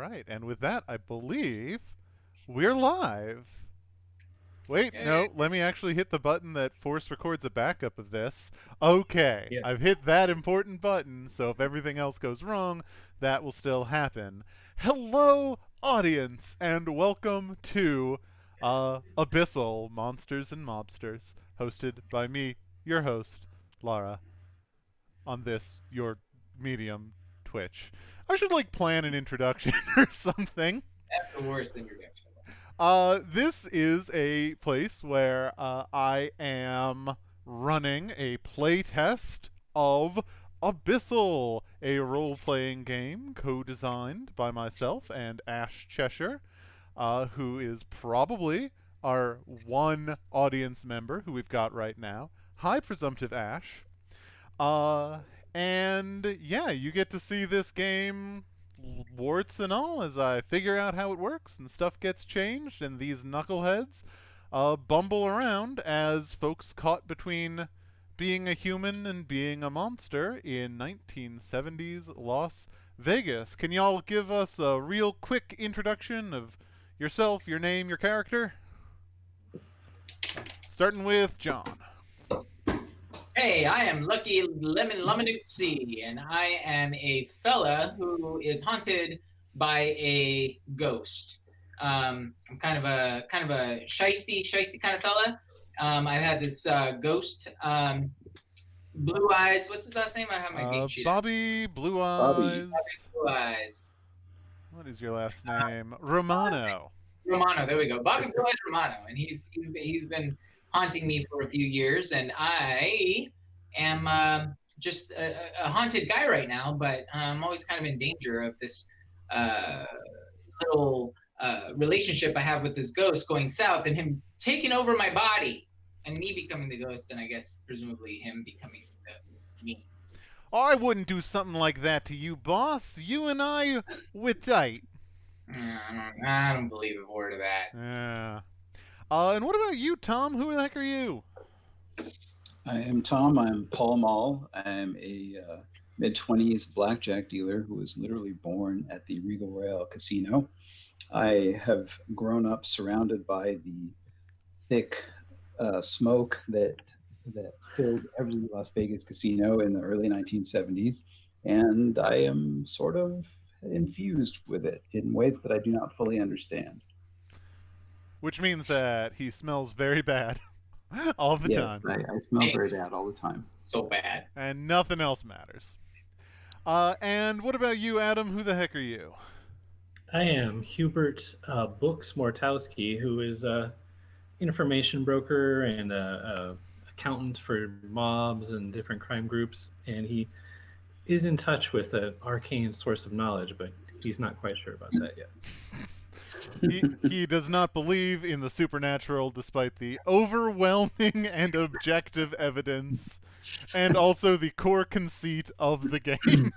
Right, and with that, I believe we're live. Wait, Yay. no, let me actually hit the button that force records a backup of this. Okay, Yeah. I've hit that important button, so if everything else goes wrong, that will still happen. Hello, audience, and welcome to Abyssal Monsters and Mobsters, hosted by me, your host, Lara, on this, your medium, Twitch. I should, plan an introduction or something. That's the worst introduction. This is a place where I am running a playtest of Abyssal, a role playing game co designed by myself and Ash Cheshire, who is probably our one audience member who we've got right now. Hi, Presumptive Ash. Uh, and yeah, you get to see this game warts and all as I figure out how it works and stuff gets changed and these knuckleheads bumble around as folks caught between being a human and being a monster in 1970s Las Vegas. Can y'all give us a real quick introduction of yourself, your name, your character? Starting with John. Hey, I am Lucky Lemon Lemonuzzi, and I am a fella who is haunted by a ghost. I'm kind of a shisty kind of fella. I've had this ghost, Blue Eyes. What's his last name? I have my game sheet. Bobby Blue Bobby. Eyes. Blue Eyes. What is your last name? Romano. Romano. There we go. Bobby Blue Eyes Romano, and he's been haunting me for a few years, and I am just a haunted guy right now, but I'm always kind of in danger of this little relationship I have with this ghost going south and him taking over my body and me becoming the ghost, and I guess presumably him becoming me. I wouldn't do something like that to you, boss. You and I, we're tight. I don't believe a word of that. Yeah. And what about you, Tom? Who the heck are you? I am Tom. I'm Paul Mall. I'm a mid-20s blackjack dealer who was literally born at the Regal Royale Casino. I have grown up surrounded by the thick smoke that filled every Las Vegas casino in the early 1970s, and I am sort of infused with it in ways that I do not fully understand. Which means that he smells very bad all the Yes, time. I smell very Thanks. bad all the time. So bad. And nothing else matters. And what about you, Adam? Who the heck are you? I am Hubert Books Mortowski, who is a information broker and a accountant for mobs and different crime groups, and he is in touch with an arcane source of knowledge, but he's not quite sure about that yet. He does not believe in the supernatural despite the overwhelming and objective evidence and also the core conceit of the game.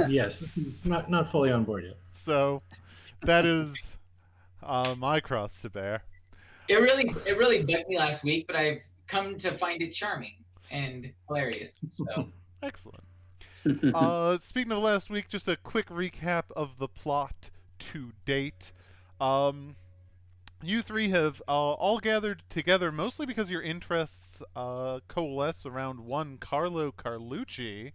Yes, he's not fully on board yet. So that is my cross to bear. It really bugged me last week, but I've come to find it charming and hilarious. So Excellent. Speaking of last week, just a quick recap of the plot to date. You three have all gathered together mostly because your interests coalesce around one Carlo Carlucci,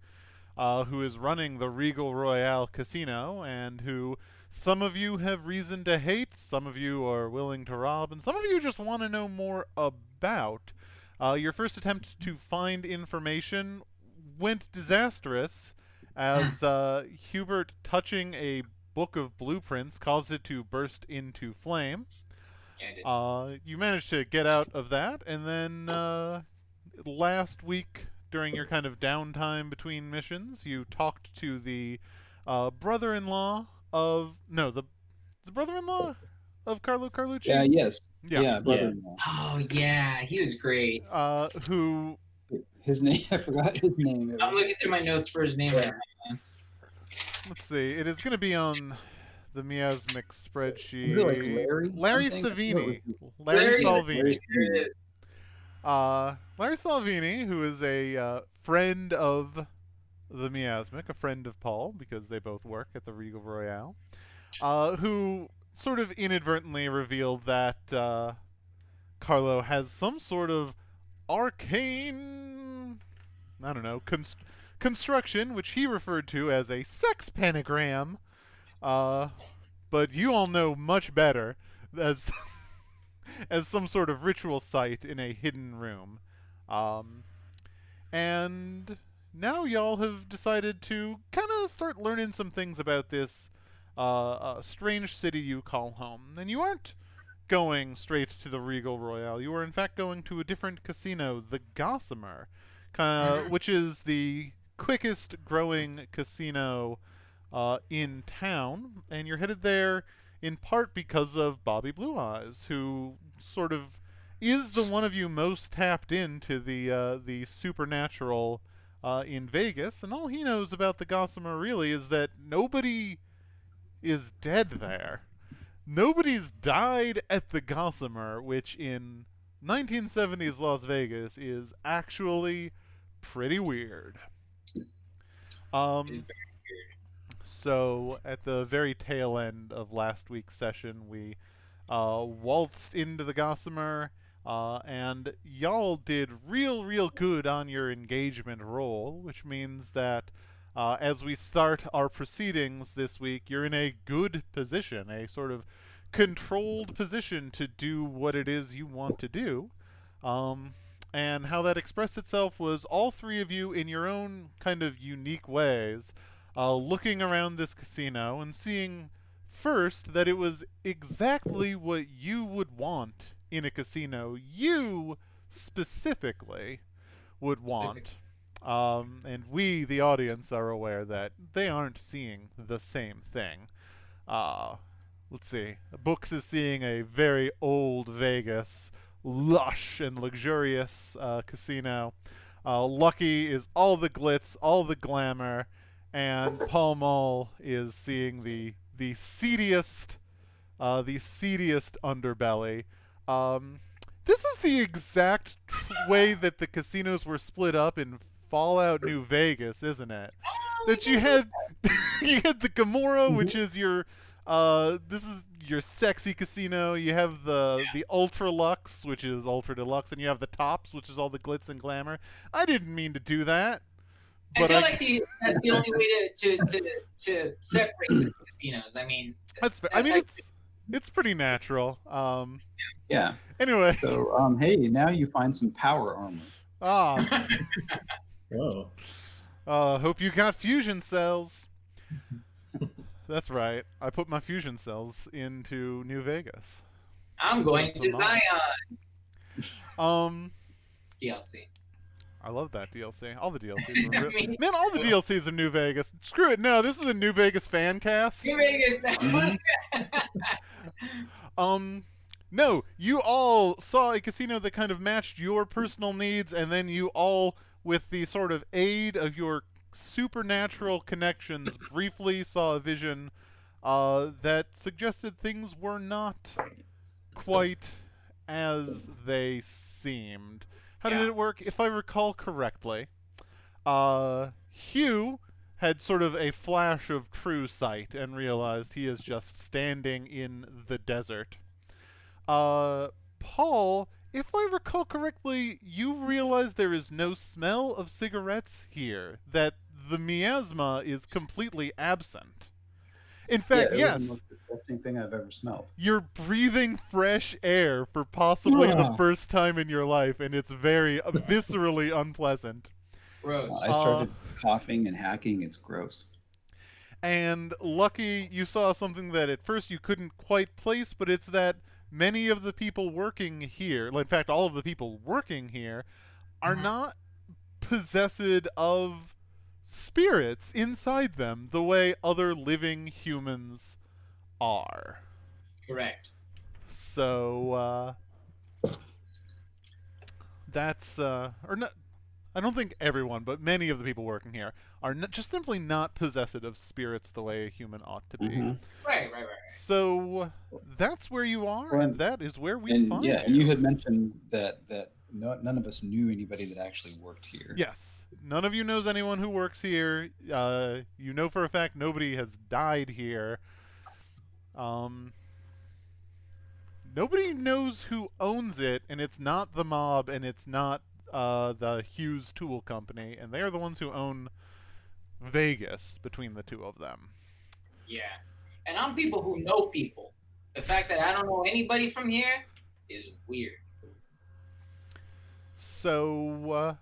who is running the Regal Royale Casino, and who some of you have reason to hate, some of you are willing to rob, and some of you just want to know more about. Your first attempt to find information went disastrous as Hubert touching a book of blueprints caused it to burst into flame. yeah, You managed to get out of that, and then last week, during your kind of downtime between missions, you talked to the brother-in-law of the brother-in-law of Carlo Carlucci. Yes. Yeah. Yeah, brother-in-law. Oh yeah, he was great. Who His name, I forgot his name. I'm looking through my notes for his name right now. let's see, it is going to be on the miasmic spreadsheet. Was it like Larry Larry something? Savini. Larry Larry Salvini. Larry There it is. Larry Salvini, who is a friend of the Miasmic, a friend of Paul, because they both work at the Regal Royale. who sort of inadvertently revealed that Carlo has some sort of arcane, I don't know, construction, which he referred to as a sex pentagram. But you all know much better as as some sort of ritual site in a hidden room. Um, and now y'all have decided to kind of start learning some things about this strange city you call home. And you aren't going straight to the Regal Royale. You are in fact going to a different casino, the Gossamer, which is the quickest growing casino in town, and you're headed there in part because of Bobby Blue Eyes, who sort of is the one of you most tapped into the supernatural in Vegas, and all he knows about the Gossamer really is that nobody is dead there. Nobody's died at the Gossamer, which in 1970s Las Vegas is actually pretty weird. It is Um, very weird. So at the very tail end of last week's session, we waltzed into the Gossamer, and y'all did real good on your engagement roll, which means that as we start our proceedings this week, you're in a good position, a sort of controlled position to do what it is you want to do. Um, and how that expressed itself was all three of you in your own kind of unique ways looking around this casino and seeing first that it was exactly what you would want in a casino. You specifically would want. And we, the audience, are aware that they aren't seeing the same thing. Uh, let's see. Books is seeing a very old Vegas, lush and luxurious casino. Lucky is all the glitz, all the glamour, and Pall Mall is seeing the seediest underbelly. This is the exact way that the casinos were split up in Fallout New Vegas, isn't it? That you had you had the Gamora, which is your this is your sexy casino. You have the Ultra Lux, which is ultra deluxe, and you have the Tops, which is all the glitz and glamour. I didn't mean to do that. I But feel like that's the only way to separate the casinos. I mean, it's pretty natural. Yeah. Anyway, So, hey, now you find some power armor. Whoa. Hope you got fusion cells. That's right. I put my fusion cells into New Vegas. I'm going to Zion DLC. I love that DLC. All the DLCs are real. Man, all the DLCs are New Vegas. Screw it. No, this is a New Vegas fan cast. New Vegas. No, you all saw a casino that kind of matched your personal needs, and then you all, with the sort of aid of your supernatural connections, briefly saw a vision that suggested things were not quite as they seemed. How did it work? If I recall correctly, Hugh had sort of a flash of true sight and realized he is just standing in the desert. Paul, if I recall correctly, you realize there is no smell of cigarettes here, that the miasma is completely absent. In fact, Yeah, it was yes, the most disgusting thing I've ever smelled. you're breathing fresh air for possibly the first time in your life, and it's very viscerally unpleasant. Gross. I started coughing and hacking. It's gross. And lucky you saw something that at first you couldn't quite place, but it's that many of the people working here, in fact, all of the people working here, are not possessed of spirits inside them the way other living humans are. Correct. So, that's, or not, I don't think everyone, but many of the people working here are just simply not possessed of spirits the way a human ought to be. Right. So that's where you are, Well, and that is where we find you. And you had mentioned that none of us knew anybody that actually worked here. Yes, none of you knows anyone who works here. You know for a fact nobody has died here. Nobody knows who owns it, and it's not the mob, and it's not the Hughes Tool Company, and they are the ones who own Vegas between the two of them. Yeah. And I'm people who know people. The fact that I don't know anybody from here is weird. So,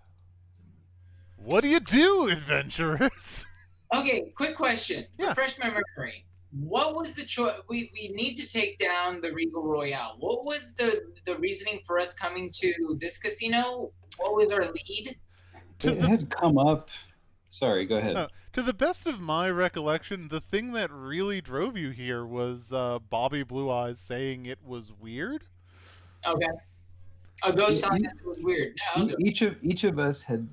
what do you do, adventurers? Okay, quick question. Yeah. Refresh my memory. What was the choice? We need to take down the Regal Royale. What was the reasoning for us coming to this casino? What was our lead? It had come up. Sorry, go ahead. To the best of my recollection, the thing that really drove you here was Bobby Blue Eyes saying it was weird. Okay. A ghost telling us it was weird. No, each of us had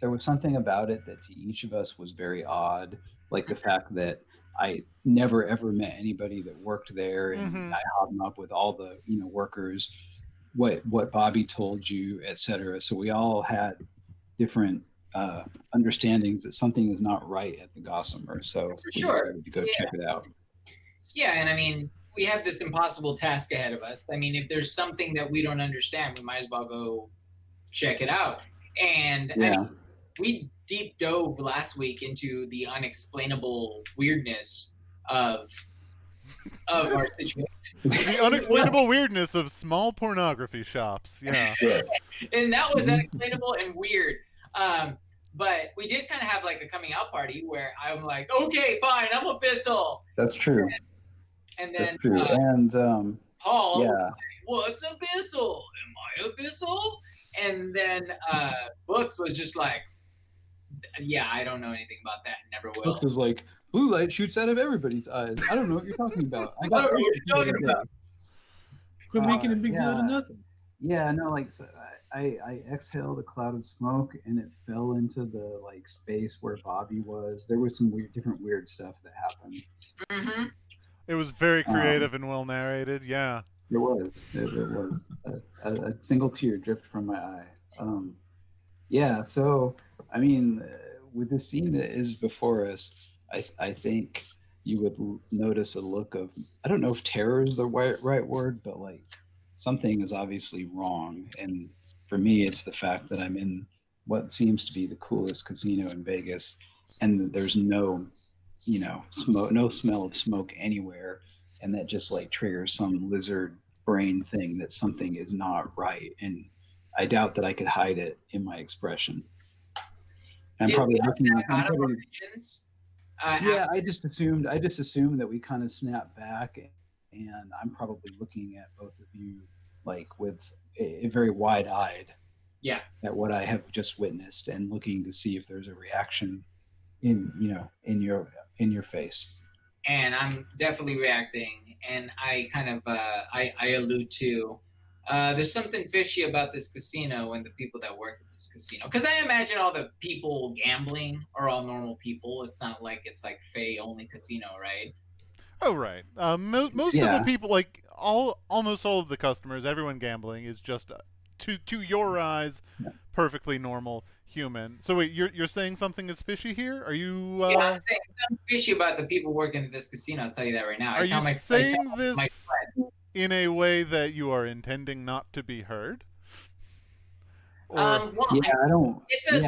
there was something about it that to each of us was very odd, like the fact that I never ever met anybody that worked there, and I hobnobbed with all the workers. What Bobby told you, etc. So we all had different understandings that something is not right at the Gossamer. So we decided to go check it out. Yeah, and I mean, we have this impossible task ahead of us. I mean, if there's something that we don't understand, we might as well go check it out. And I mean, we deep dove last week into the unexplainable weirdness of our situation. The unexplainable weirdness of small pornography shops. Yeah. And that was unexplainable and weird. But we did kind of have like a coming out party where I'm like, okay, fine, I'm Abyssal. That's true. And then That's true. And Paul, was like, what's Abyssal? Am I Abyssal? And then Books was just like, yeah, I don't know anything about that. Never will. Books was like, blue light shoots out of everybody's eyes. I don't know what you're talking about. I don't know what you're talking about. Quit making a big deal out of nothing. Yeah, no, like so I exhaled a cloud of smoke and it fell into the like space where Bobby was. There was some different weird stuff that happened. Mm-hmm. It was very creative and well narrated. Yeah. It was. It was. A single tear dripped from my eye. Yeah. So, I mean, with the scene that is before us, I think you would notice a look of, I don't know if terror is the right word, but like something is obviously wrong. And for me, it's the fact that I'm in what seems to be the coolest casino in Vegas, and there's no, smoke, no smell of smoke anywhere. And that just like triggers some lizard brain thing that something is not right. And I doubt that I could hide it in my expression. I'm probably looking at regions. I just assumed that we kind of snapped back, and I'm probably looking at both of you like with a very wide-eyed at what I have just witnessed, and looking to see if there's a reaction in your face. And I'm definitely reacting, and I kind of I allude to there's something fishy about this casino and the people that work at this casino, because I imagine all the people gambling are all normal people. It's not like it's like Fae only casino, right? Oh, right. Most of the people, like almost all of the customers, everyone gambling is just to your eyes perfectly normal human. So wait, you're saying something is fishy here? Are you? Yeah, I'm saying something fishy about the people working at this casino. I'll tell you that right now. Are you saying this in a way that you are intending not to be heard? Well, I don't. It's a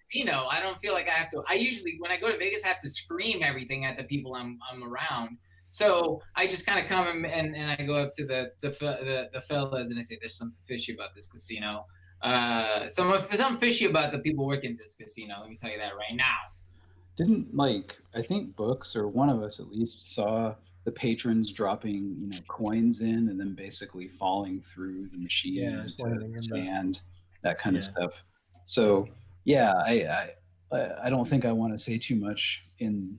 casino. I don't feel like I have to. I usually, when I go to Vegas, I have to scream everything at the people I'm around. So I just kind of come and I go up to the fellas and I say, "There's something fishy about this casino." Something fishy about the people working this casino. Let me tell you that right now. Didn't I think Books, or one of us at least, saw the patrons dropping coins in and then basically falling through the machine into sand, that kind of stuff. So I don't think I want to say too much in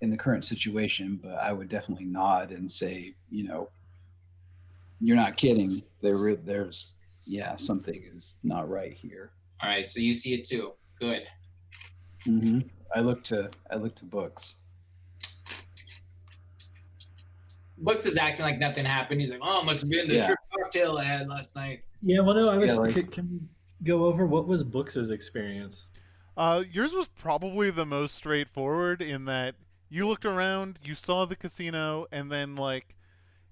the current situation, but I would definitely nod and say, you're not kidding. There's something is not right here. All right, so you see it too. Good. Mm-hmm. I look to Books. Books is acting like nothing happened. He's like, "Oh, it must have been the trip cocktail I had last night." Yeah, well, no, I was. Can we go over what was Books's experience? Yours was probably the most straightforward in that you looked around, you saw the casino, and then, like,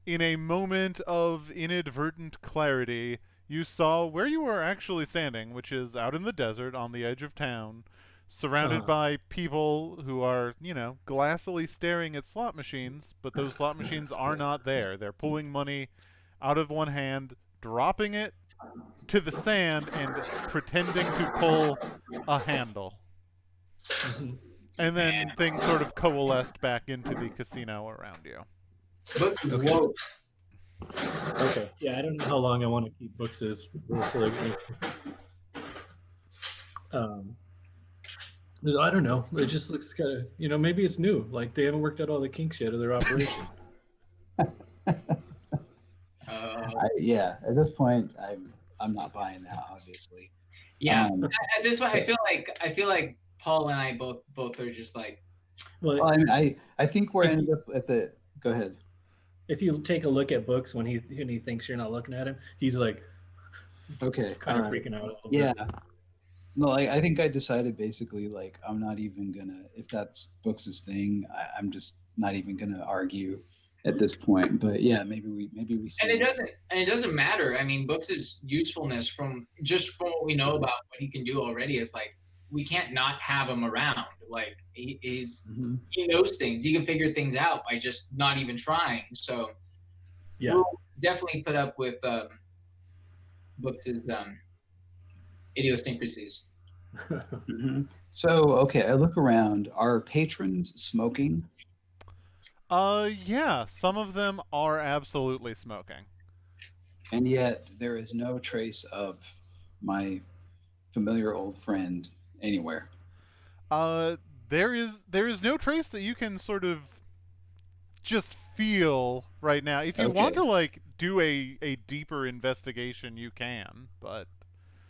in a moment of inadvertent clarity, you saw where you were actually standing, which is out in the desert on the edge of town, surrounded Uh, by people who are, glassily staring at slot machines, but those slot machines are not there. They're pulling money out of one hand, dropping it to the sand, and pretending to pull a handle. mhm. And then Man, things sort of coalesced back into the casino around you. but Okay. whoa. Okay. Yeah, I don't know how long I want to keep books as role play with. Um, 'Cause I don't know. It just looks kind of, maybe it's new. Like they haven't worked out all the kinks yet of their operation. Yeah, at this point, I'm not buying that, obviously. Yeah. Um, At this point, I feel like Paul and I both are just like, well, Well, I think we're ended up at the. Go ahead. if you take a look at books when he thinks you're not looking at him, he's like Okay, kind all of right. freaking out a little Yeah, bit. no, I think I decided basically like I'm not even gonna if that's Brooks's thing. I'm just not even gonna argue at this point. But yeah, maybe we and see. it doesn't matter. I mean, Books' usefulness from what we know about what he can do already is like we can't not have him around. Like Mhm. he knows things. He can figure things out by just not even trying. So Yeah. we'll definitely put up with Books' idiosyncrasies. Mhm. So okay, I look around. Are patrons smoking? Yeah, some of them are absolutely smoking. And yet there is no trace of my familiar old friend anywhere. Uh, there is no trace that you can sort of just feel right now. If you want Okay. to like do a deeper investigation, you can, but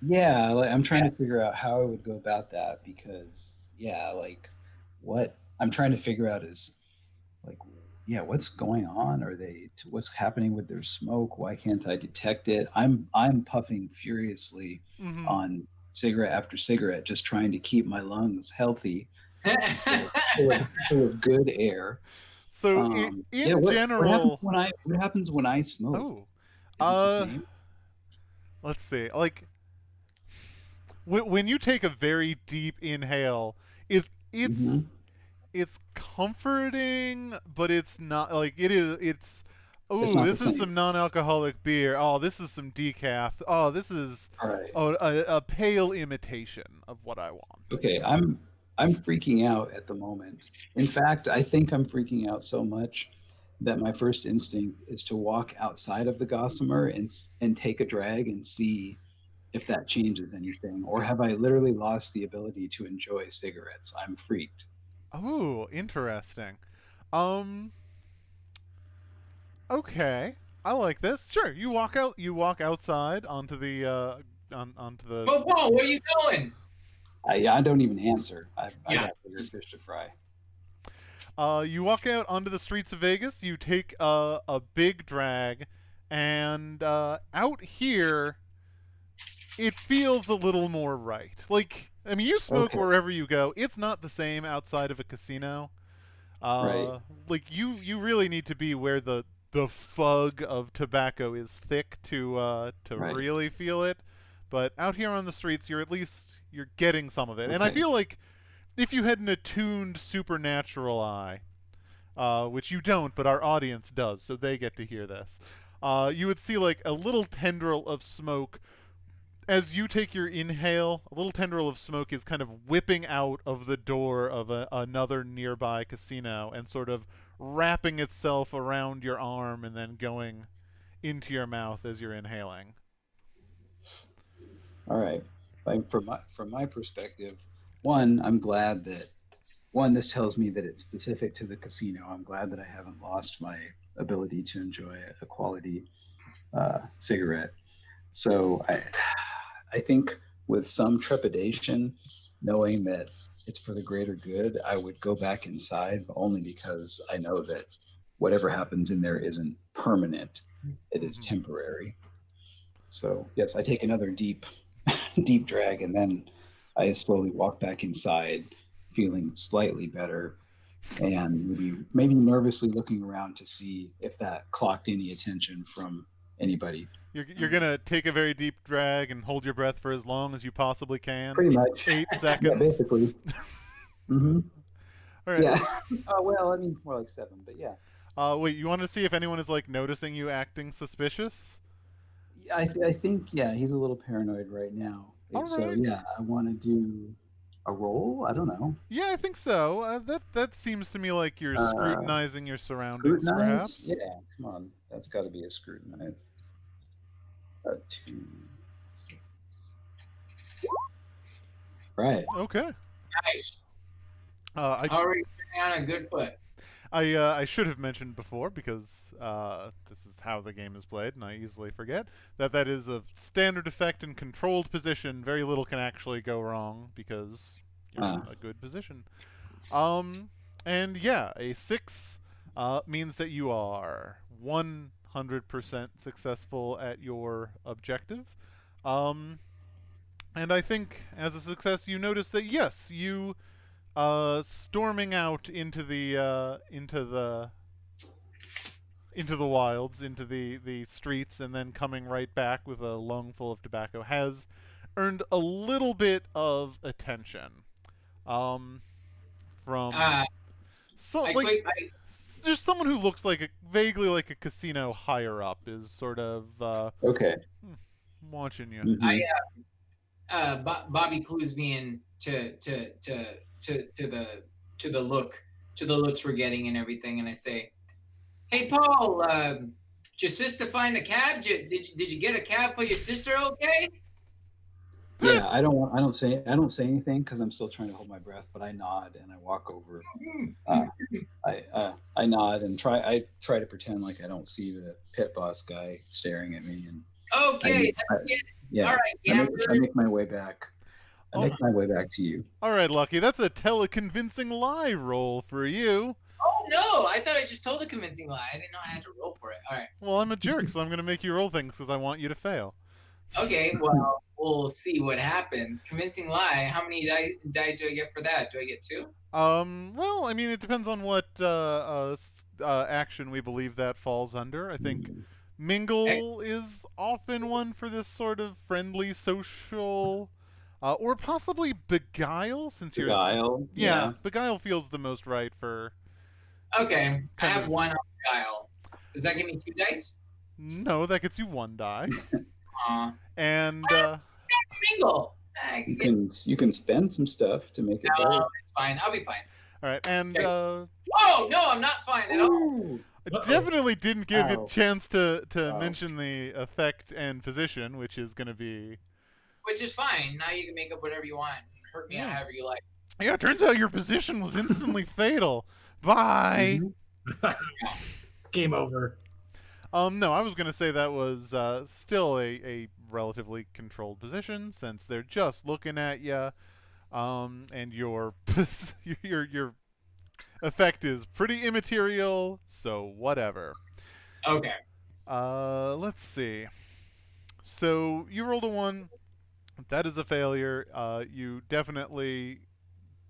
Yeah, like, I'm trying Yeah. to figure out how I would go about that because, yeah, like what I'm trying to figure out is like, yeah, what's going on? What's happening with their smoke? Why can't I detect it? I'm puffing furiously mhm. on cigarette after cigarette, just trying to keep my lungs healthy, full of good air. So Yeah, in general, what happens when I smoke? oh, Is it the uh, same? let's see. Like when you take a very deep inhale, it Hmm. it's comforting, but it's not like it is. It's It's oh, not the this is same. some non-alcoholic beer. Oh, this is some decaf. Oh, this is All right. a pale imitation of what I want. Okay, I'm freaking out at the moment. In fact, I think I'm freaking out so much that my first instinct is to walk outside of the Gossamer and take a drag and see if that changes anything, or have I literally lost the ability to enjoy cigarettes? I'm freaked. Oh, interesting. Um, okay, I like this. Sure, you walk out. You walk outside onto the onto the. But Paul, where are you going? I don't even answer. I Yeah. got bigger fish to fry. You walk out onto the streets of Vegas. You take a big drag, and out here it feels a little more right. Like, I mean, you smoke Okay, wherever you go. It's not the same outside of a casino. right, Like you really need to be where the fug of tobacco is thick to right. really feel it. But out here on the streets, you're getting some of it. And I Okay, feel like if you had an attuned supernatural eye, which you don't, but our audience does, so they get to hear this. You would see like a little tendril of smoke as you take your inhale, a little tendril of smoke is kind of whipping out of the door of another nearby casino and sort of wrapping itself around your arm and then going into your mouth as you're inhaling. all right. Like from my perspective, one, I'm glad that one, this tells me that it's specific to the casino. I'm glad that I haven't lost my ability to enjoy a quality cigarette. So I think with some trepidation, knowing that it's for the greater good, I would go back inside, but only because I know that whatever happens in there isn't permanent; it is Mm-hmm. temporary. So yes, I take another deep drag, and then I slowly walk back inside, feeling slightly better. and maybe nervously looking around to see if that clocked any attention from anybody. You're gonna take a very deep drag and hold your breath for as long as you possibly can. Pretty much. 8 Yeah, seconds. basically. Mm-hmm. All right. Yeah. Well, I mean, more like 7, but yeah. Wait, you want to see if anyone is like noticing you acting suspicious? I think, yeah, he's a little paranoid right now. All So, right. yeah, I want to do a roll. I don't know. Yeah, I think so. That seems to me like you're scrutinizing your surroundings, Scrutinize? perhaps. Yeah, come on. That's got to be a scrutinize. 2. Right. Okay. Nice. I Already on a good foot. I should have mentioned before because this is how the game is played, and I easily forget that is a standard effect and controlled position. Very little can actually go wrong because you're in a good position. And yeah, a 6 means that you are 100% successful at your objective. And I think as a success, you notice that yes, you storming out into the wilds, into the streets, and then coming right back with a lung full of tobacco has earned a little bit of attention. From just someone who looks like vaguely like a casino higher up is sort of okay. Watching you. Mm-hmm. Bobby clues me in to the looks we're getting and everything, and I say, "Hey, Paul, did your sister find a cab? Did you get a cab for your sister? Okay." Yeah, I don't say anything because I'm still trying to hold my breath, but I nod and I walk over. I nod and try to pretend like I don't see the pit boss guy staring at me. And okay, yeah. All right, I make my way back. I make my way back to you. All right, Lucky. That's a tele-convincing lie roll for you. Oh no! I thought I just told a convincing lie. I didn't know I had to roll for it. All right. Well, I'm a jerk, so I'm going to make you roll things because I want you to fail. Okay, well, we'll see what happens. Convincing lie. How many die do I get for that? Do I get 2? Well, I mean, it depends on what action we believe that falls under. I think mingle is often one for this sort of friendly social, or possibly beguile, since you're beguile. Yeah, beguile feels the most right for. Okay, I have 1 on beguile. Does that give me 2 dice? No, that gets you 1 die. And mingle. You can spend some stuff to make it better. No, it's fine. I'll be fine. All right, and oh no, I'm not fine at all. I definitely didn't give you a chance to mention the effect and position, which is going to be. Which is fine. Now you can make up whatever you want. Hurt me however you like. Yeah, it turns out your position was instantly fatal. Bye. Game over. No, I was going to say that was still a relatively controlled position since they're just looking at you, and your effect is pretty immaterial, so whatever. Okay. Let's see. So you rolled a 1. That is a failure. You definitely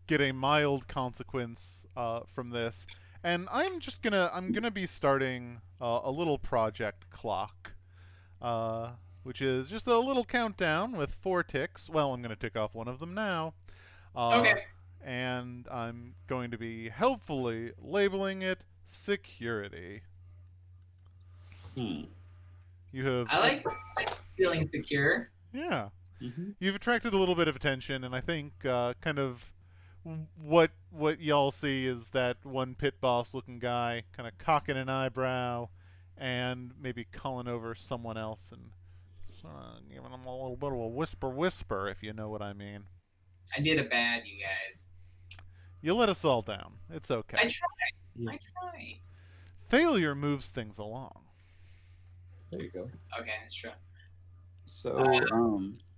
get a mild consequence from this. And I'm gonna be starting a little project clock, which is just a little countdown with 4 ticks. Well, I'm gonna tick off one of them now. Okay. And I'm going to be helpfully labeling it security. You have. I like feeling secure. Yeah. You've attracted a little bit of attention, and I think kind of. What y'all see is that one pit boss looking guy kind of cocking an eyebrow and maybe calling over someone else and giving them a little bit of a whisper, if you know what I mean. I did a bad, you guys. You let us all down. It's okay. I try. Failure moves things along. There you go. Okay, that's true. So,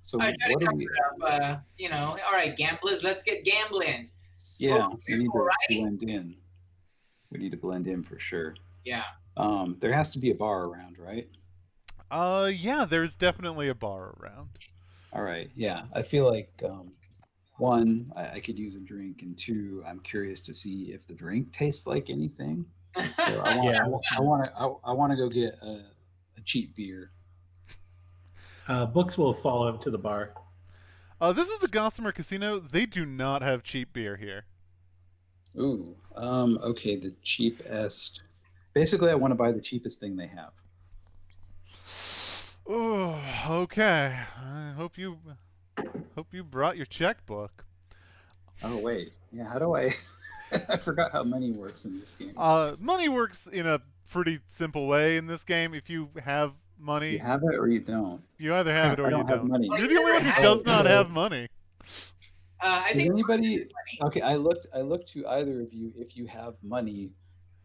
So I try to cover it up, all right, gamblers, let's get gambling. Yeah, we need to blend in. We need to blend in for sure. Yeah. There has to be a bar around, right? Yeah, there's definitely a bar around. All right, yeah. I feel like one, I could use a drink, and two, I'm curious to see if the drink tastes like anything. So Yeah. I want to go get a cheap beer. Books will follow up to the bar. This is the Gossamer Casino. They do not have cheap beer here. Ooh, okay, the cheapest. Basically, I want to buy the cheapest thing they have. Oh, okay. I hope you brought your checkbook. Oh wait, yeah. How do I? I forgot how money works in this game. Money works in a pretty simple way in this game. If you have money, You have it or you don't. you either have it or I you don't have don't. money. You're the only one who does not have money. I Does think anybody? Okay, I looked to either of you if you have money.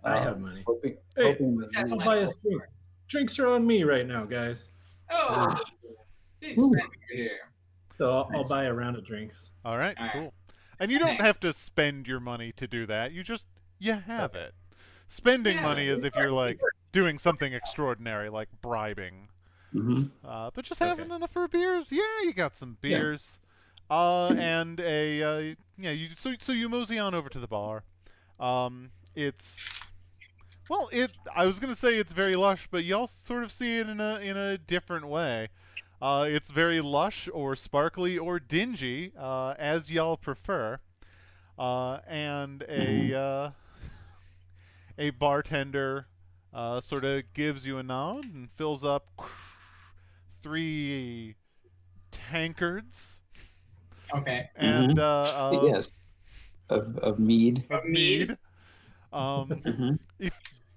I have money. Hoping, Hey, hoping that that's you- I'll buy us drinks. Drinks are on me right now, guys. Oh, big spender here. So I'll Nice. buy a round of drinks. All right, All right. cool. And you don't Thanks. have to spend your money to do that. You have it. Spending Yeah, money is if you're like doing something extraordinary, like bribing. Mhm. But just having enough for beers, yeah, you got some Yeah. beers. And a so you mosey on over to the bar. I was gonna say it's very lush, but y'all sort of see it in a different way. It's very lush or sparkly or dingy, as y'all prefer. And a bartender sort of gives you a nod and fills up 3 tankards Okay. and Yes, of mead. of Mead. mead. Mhm.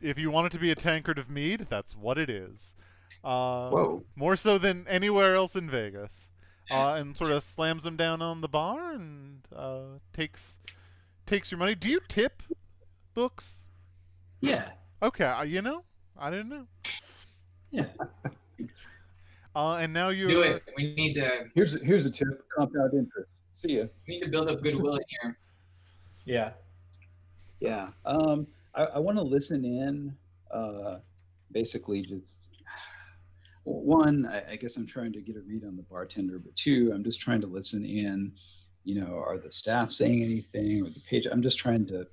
If you want it to be a tankard of mead, that's what it is. Whoa. More so than anywhere else in Vegas. That's- And sort of slams them down on the bar and takes your money. Do you tip books? Yeah. Okay, I didn't know. Yeah. And now you're Do it. We need to Here's a tip: compound interest. See ya. build up goodwill in here. Yeah. Yeah. I want to listen in. Basically, just one. I guess I'm trying to get a read on the bartender, but two, I'm just trying to listen in. Are the staff saying anything, or the page? I'm just trying to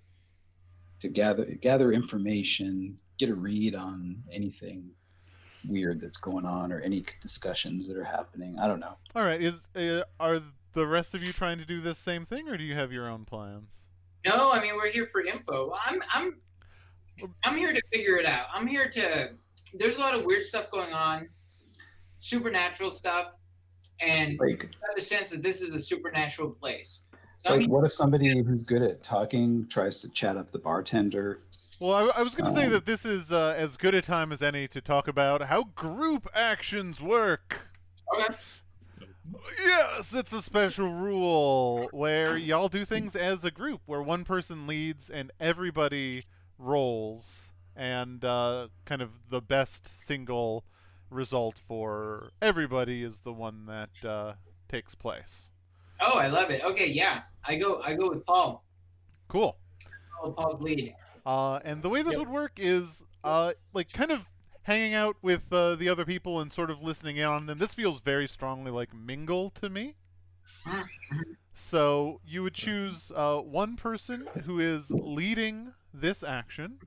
gather information, get a read on anything weird that's going on, or any discussions that are happening. I don't know. all right. Are the rest of you trying to do this same thing, or do you have your own plans? No, I mean we're here for info. I'm here to figure it out. I'm here to. There's a lot of weird stuff going on, supernatural stuff, and Like, I have the sense that this is a supernatural place. So like, what if somebody who's good at talking tries to chat up the bartender? Well, I was going to say Um, that this is as good a time as any to talk about how group actions work. Okay. Yes, it's a special rule where y'all do things as a group, where one person leads and everybody rolls, and kind of the best single result for everybody is the one that takes place. Oh, I love it. Okay, yeah, I go with Paul. Cool. Follow Paul's lead. And the way this would work is like kind of hanging out with the other people and sort of listening in on them. This feels very strongly like mingle to me. So you would choose one person who is leading this action.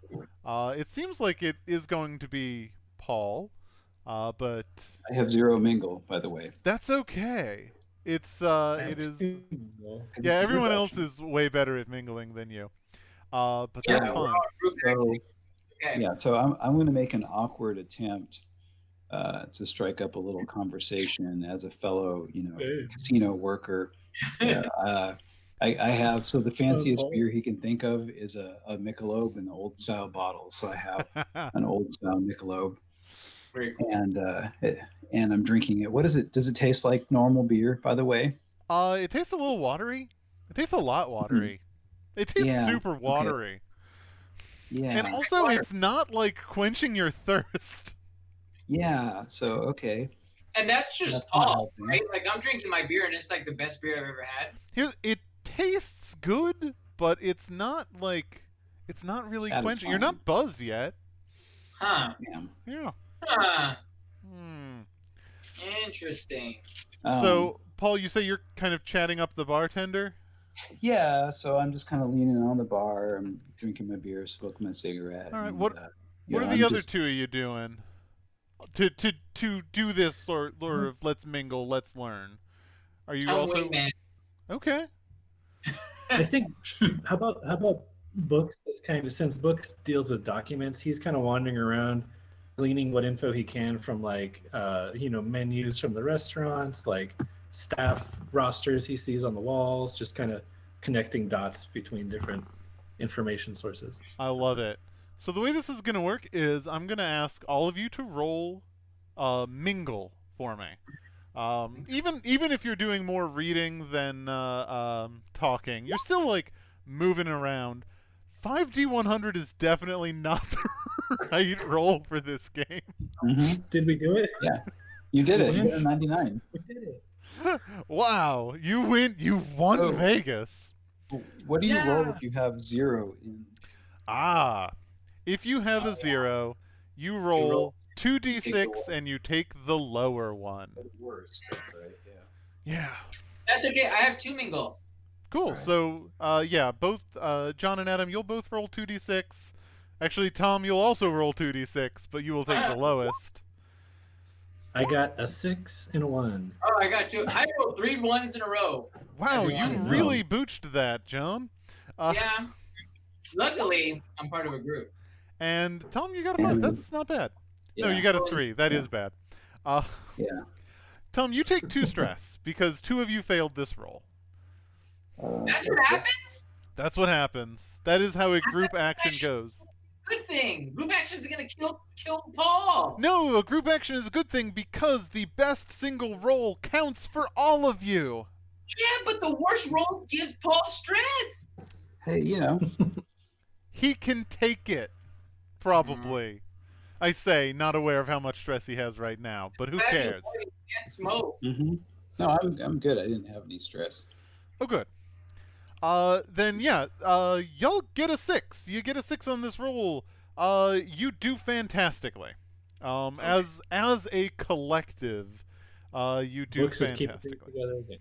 It seems like it is going to be Paul, but I have zero mingle, by the way. that's okay. It is. Well, Yeah, everyone else is way better at mingling than you. But that's Yeah, fine. So, Okay. yeah, so I'm going to make an awkward attempt to strike up a little conversation as a fellow, Hey. casino worker. I have, so the fanciest Paul. beer he can think of is a Michelob in the old style bottle. So I have an old style Michelob, Very cool. and I'm drinking it. What is it? Does it taste like normal beer, by the way? It tastes a little watery. It tastes a lot watery. It tastes Yeah, super okay. watery. Yeah. And also, it's not like quenching your thirst. Yeah. So, okay. And that's just That's not Paul, helping. right? Like I'm drinking my beer and it's like the best beer I've ever had. It tastes good, but it's not really quenching. You're not buzzed yet. Huh. Yeah. Yeah. Huh. Hmm. Interesting. So Paul, you say you're kind of chatting up the bartender? Yeah, so I'm just kind of leaning on the bar. I'm drinking my beer, smoking my cigarette. All right. And, What are I'm the other just, two of you doing to do this sort of let's mingle, let's learn? Are you I'm also wingman. okay? I think how about Books is kind of, since Books deals with documents, he's kind of wandering around gleaning what info he can from like menus from the restaurants, like staff rosters he sees on the walls, just kind of connecting dots between different information sources. I love it. So the way this is gonna work is I'm gonna ask all of you to roll mingle for me. Even if you're doing more reading than talking, you're still like moving around. 5d100 is definitely not the right roll for this game. Did we do it? Yeah, you did it. You Win? got a 99. We did it. Wow, you win! You won Oh. Vegas. What do you roll Yeah. if you have 0 in? Ah, if you have a 0, you roll roll 2d6 one. and you take the lower one. Worst, right? Yeah. Yeah. That's okay. I have 2 mingle. Cool. Alright. So, yeah, both John and Adam, you'll both roll 2d6. Actually, Tom, you'll also roll 2d6, but you will take the lowest. I got a 6 and a 1. Oh, I got 2. I rolled 3 ones in a row. Wow, you Everyone. really booched that, John. Yeah. Luckily, I'm part of a group. And Tom, you got a 5. That's not bad. No, Yeah. you got a 3. That Yeah. is bad. Uh, Yeah. Tom, you take 2 stress because 2 of you failed this roll. That's what happens? That's what happens. That is how a group action goes. Good thing. Group action's gonna kill Paul. No, a group action is a good thing because the best single roll counts for all of you. Yeah, but the worst roll gives Paul stress. Hey, you know. He can take it, probably. I say, not aware of how much stress he has right now, but who Imagine cares? avoiding can't smoke. No, I'm good. I didn't have any stress. Oh, good. Then yeah, y'all get a 6. You get a 6 on this roll. You do fantastically. As a collective, you do Books is keeping things fantastically. together again.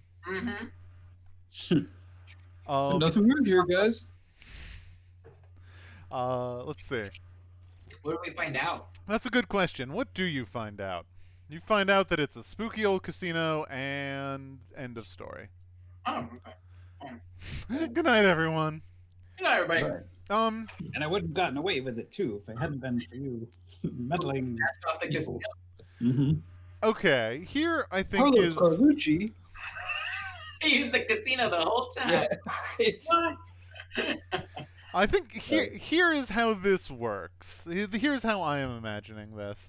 Mm-hmm. Nothing weird here, guys. Let's see. What do we find out? That's a good question. What do you find out? You find out that it's a spooky old casino and end of story. Oh, okay. Good night, everyone. Good night, everybody. Right. And I would have gotten away with it too if it hadn't been for you meddling. Mask off the people. casino. Okay, here I think Carlo is Carlucci. He used the casino the whole time. Yeah. I think here is how this works. Here's how I am imagining this.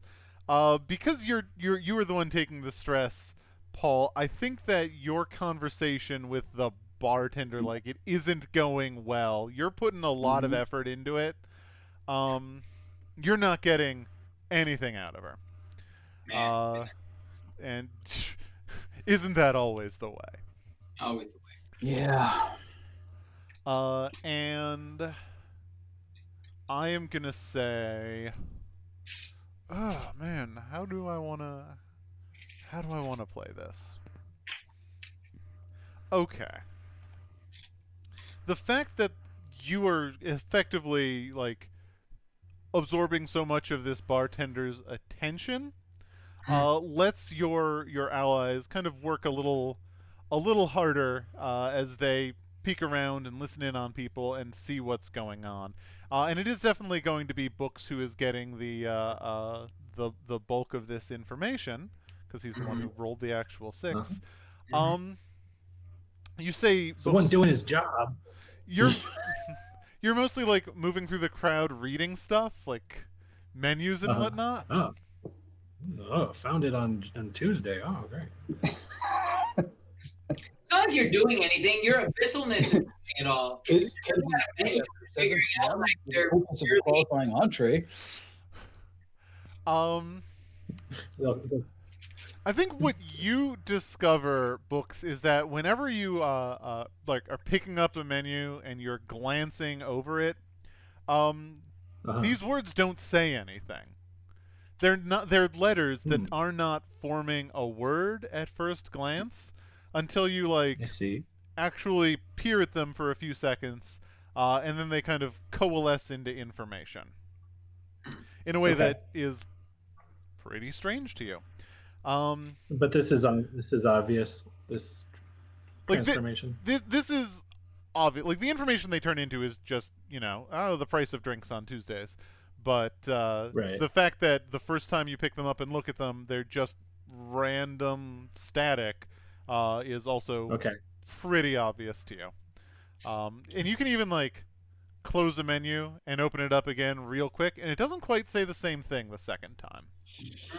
Because you were the one taking the stress, Paul. I think that your conversation with the bartender, like, it isn't going well. You're putting a lot of effort into it. You're not getting anything out of her. Man, And isn't that always the way? always the way. Yeah. And I am gonna say, oh man, how do I wanna play this? Okay. The fact that you are effectively like absorbing so much of this bartender's attention lets your allies kind of work a little harder as they peek around and listen in on people and see what's going on. And it is definitely going to be Books who is getting the bulk of this information because he's the one who rolled the actual 6. You say So one Books, doing his job. you're you're mostly like moving through the crowd reading stuff like menus and whatnot. Oh, found it on Tuesday. Oh, great. It's not like you're doing anything. Your abyssalness is doing it all. Figuring out like they're a qualifying entree. I think what you discover, Books, is that whenever you like are picking up a menu and you're glancing over it, these words don't say anything. They're letters that are not forming a word at first glance. until you I like see. actually peer at them for a few seconds, and then they kind of coalesce into information in a way Okay. that is pretty strange to you. Um, But this is obvious. This like transformation. this is obvious. Like the information they turn into is just oh, the price of drinks on Tuesdays, but Right. the fact that the first time you pick them up and look at them, they're just random static, is also Okay. pretty obvious to you. And you can even like close the menu and open it up again real quick, and it doesn't quite say the same thing the second time.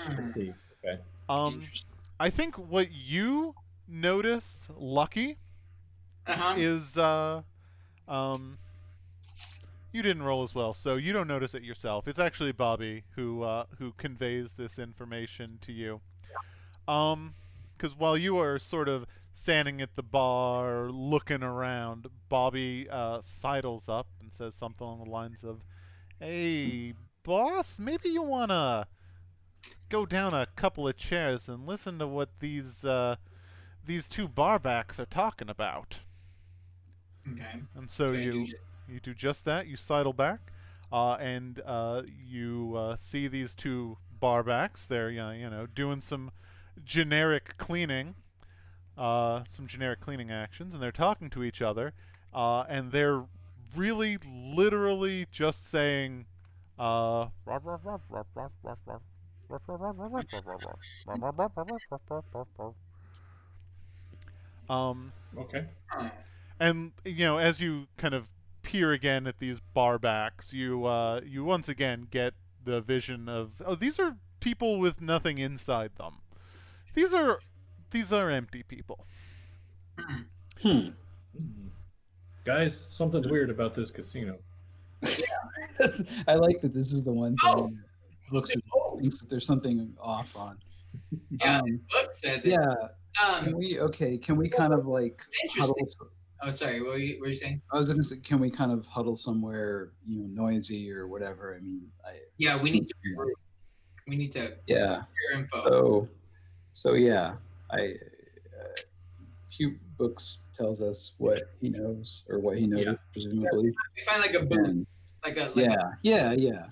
I see. Okay. Interesting. I think what you notice, Lucky, Uh-huh. is um, you didn't roll as well, so you don't notice it yourself. It's actually Bobby who conveys this information to you. Because while you are sort of standing at the bar looking around, Bobby sidles up and says something along the lines of, "Hey, boss, maybe you wanna go down a couple of chairs and listen to what these two barbacks are talking about." Okay. And so So I do you do just that. You sidle back, and you see these two barbacks. They're doing some generic cleaning, some generic cleaning actions, and they're talking to each other, and they're really literally just saying, um, Okay. Huh. and as you kind of peer again at these barbacks, you once again get the vision of, oh, these are people with nothing inside them. These are empty people. Hmm. Hmm. Hmm. Guys, something's weird about this casino. I like that this is the one thing Oh! that looks thinks that there's something off on. Yeah, Um, book says it. yeah. Can we kind of like It's huddle? interesting. Oh, sorry. What were you saying? I was gonna say, can we kind of huddle somewhere, noisy or whatever? I mean, Yeah, we need to regroup. We need to yeah. share info. So yeah, Hugh Books tells us what he knows or what he noticed, presumably. We find like a booth, And like a yeah.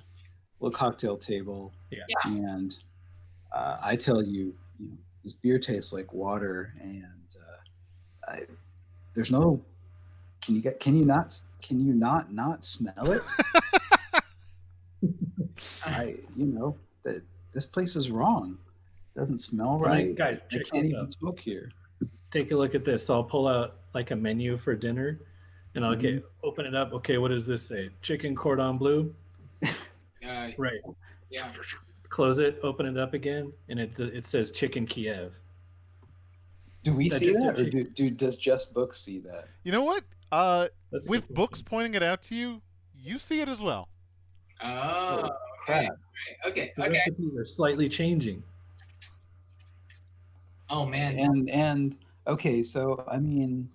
Little cocktail table. Yeah. And I tell you, this beer tastes like water, and there's no. Can you not smell it? That this place is wrong. It doesn't smell right. Guys, I check can't this even out. smoke here. Take a look at this. I'll pull out like a menu for dinner, and I'll open it up. Okay, what does this say? Chicken cordon bleu. Right. Yeah. Close it. Open it up again, and it says chicken Kiev. Do we That see just that, said or does just Books see that? You know what? That's a With good Books question. pointing it out to you, you see it as well. Oh, okay. Crap. Okay. The Okay. recipes are slightly changing. Oh man. And okay, so I mean,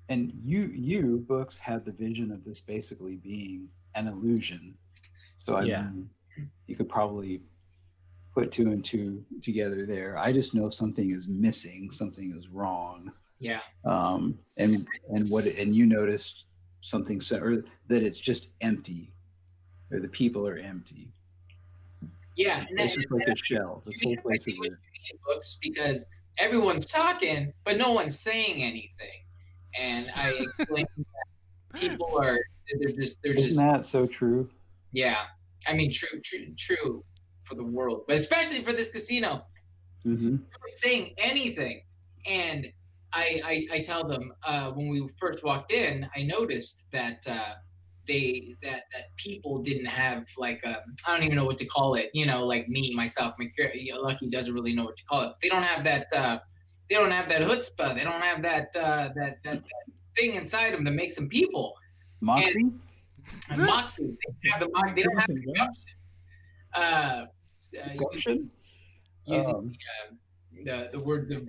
and you Books had the vision of this basically being an illusion. So I mean, you could probably put two and two together there. I just know something is missing, something is wrong. Yeah. And you noticed something, or that it's just empty, or the people are empty. Yeah. It's just like a shell. This whole place is books because everyone's talking, but no one's saying anything. And I explained that people are they're just Isn't that so true? Yeah. I mean true for the world, but especially for this casino. Mm-hmm. Nobody's saying anything. And I tell them when we first walked in, I noticed that that people didn't have like I don't even know what to call it. Like me, myself, Lucky doesn't really know what to call it. They don't have that. They don't have that chutzpah. They don't have that that thing inside them that makes them people. Moxie. And moxie. They have the. They don't have the Gumption? using the words of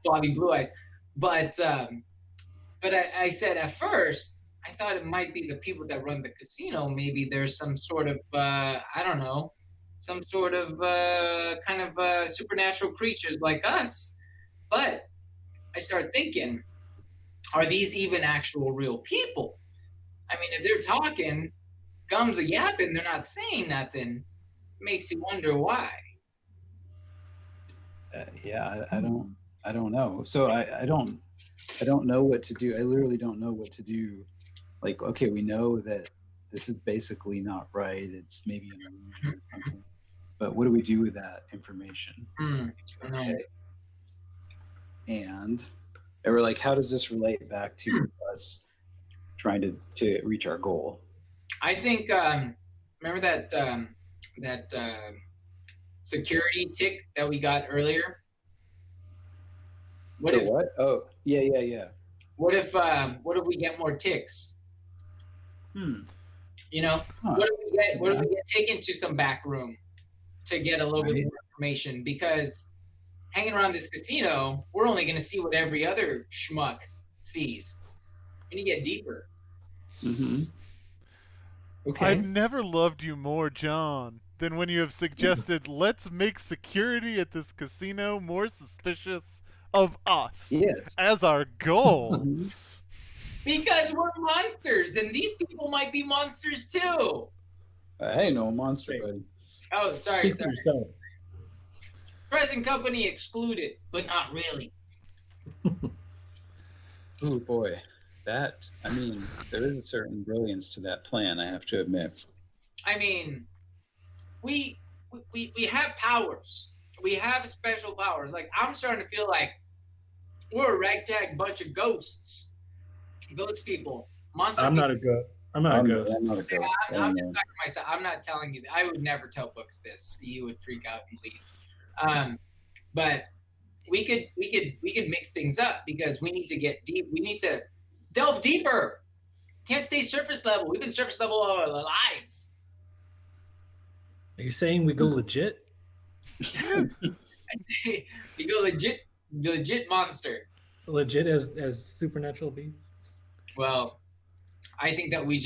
Bobby Blue Eyes, but I said at first I thought it might be the people that run the casino. Maybe there's some sort of I don't know, some sort of kind of supernatural creatures like us. But I start thinking, are these even actual real people? I mean, if they're talking, gums a yapping, they're not saying nothing. Makes you wonder why. Yeah, I don't know. So I don't know what to do. I literally don't know what to do. Like, okay, we know that this is basically not right. It's maybe an illusion or something. But what do we do with that information? Okay. And we're like, how does this relate back to us trying to reach our goal? I think remember that security tick that we got earlier. What if what? Oh, yeah. what if we get more ticks? You know, Huh. what if we get taken to some back room to get a little bit more information? Because hanging around this casino, we're only going to see what every other schmuck sees. We need to get deeper. Mm-hmm. Okay. I've never loved you more, John, than when you have suggested let's make security at this casino more suspicious of us Yes. as our goal. Mm-hmm. Because we're monsters, and these people might be monsters too. I ain't no monster, buddy. Oh, sorry. Speak for yourself. Present company excluded, but not really. Oh boy, there is a certain brilliance to that plan, I have to admit. I mean, we have powers. We have special powers. Like, I'm starting to feel like we're a ragtag bunch of ghosts. Ghost people. Monster I'm people. not a ghost. I'm not a ghost. I'm not a ghost. I'm just talking to myself. I'm not telling you. I would never tell Books this. You would freak out and leave. But we could mix things up because we need to get deep. We need to delve deeper. Can't stay surface level. We've been surface level all our lives. Are you saying we go legit? You go legit monster. Legit as supernatural beings? Well, I think that we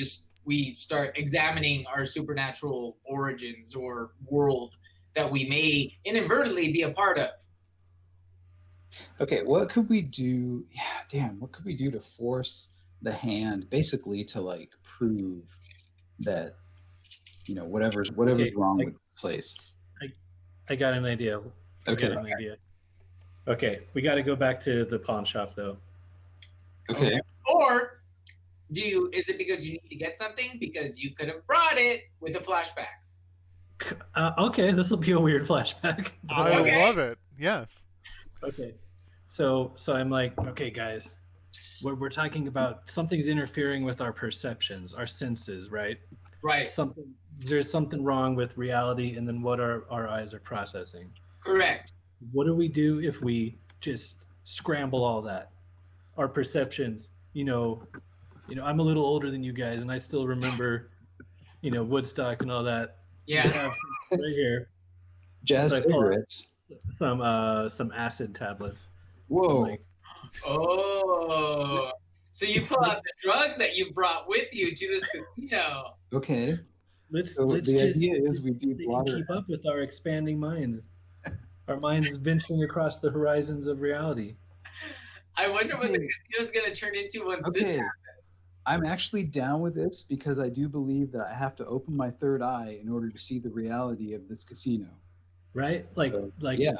start examining our supernatural origins or world that we may inadvertently be a part of. Okay, what could we do? Yeah, damn, what could we do to force the hand basically to like prove that, you know, whatever's wrong with this place? I got an idea. Okay. Okay, we got to go back to the pawn shop though. Okay. Or is it because you need to get something? Because you could have brought it with a flashback. Okay, this will be a weird flashback. I love it. Yes. Okay. So I'm like, okay, guys, we're talking about something's interfering with our perceptions, our senses, right? Right. There's something wrong with reality and then what our eyes are processing. Correct. What do we do if we just scramble all that? Our perceptions, you know, I'm a little older than you guys and I still remember, Woodstock and all that. Yeah. We have some right here. Jazz cigarettes. Some acid tablets. Whoa. Oh. So you pull out the drugs that you brought with you to this casino. Okay. Let's the just idea is we do water. Keep up with our expanding minds. Our minds venturing across the horizons of reality. I wonder what the casino's going to turn into once this happens. I'm actually down with this because I do believe that I have to open my third eye in order to see the reality of this casino. Right? Yeah.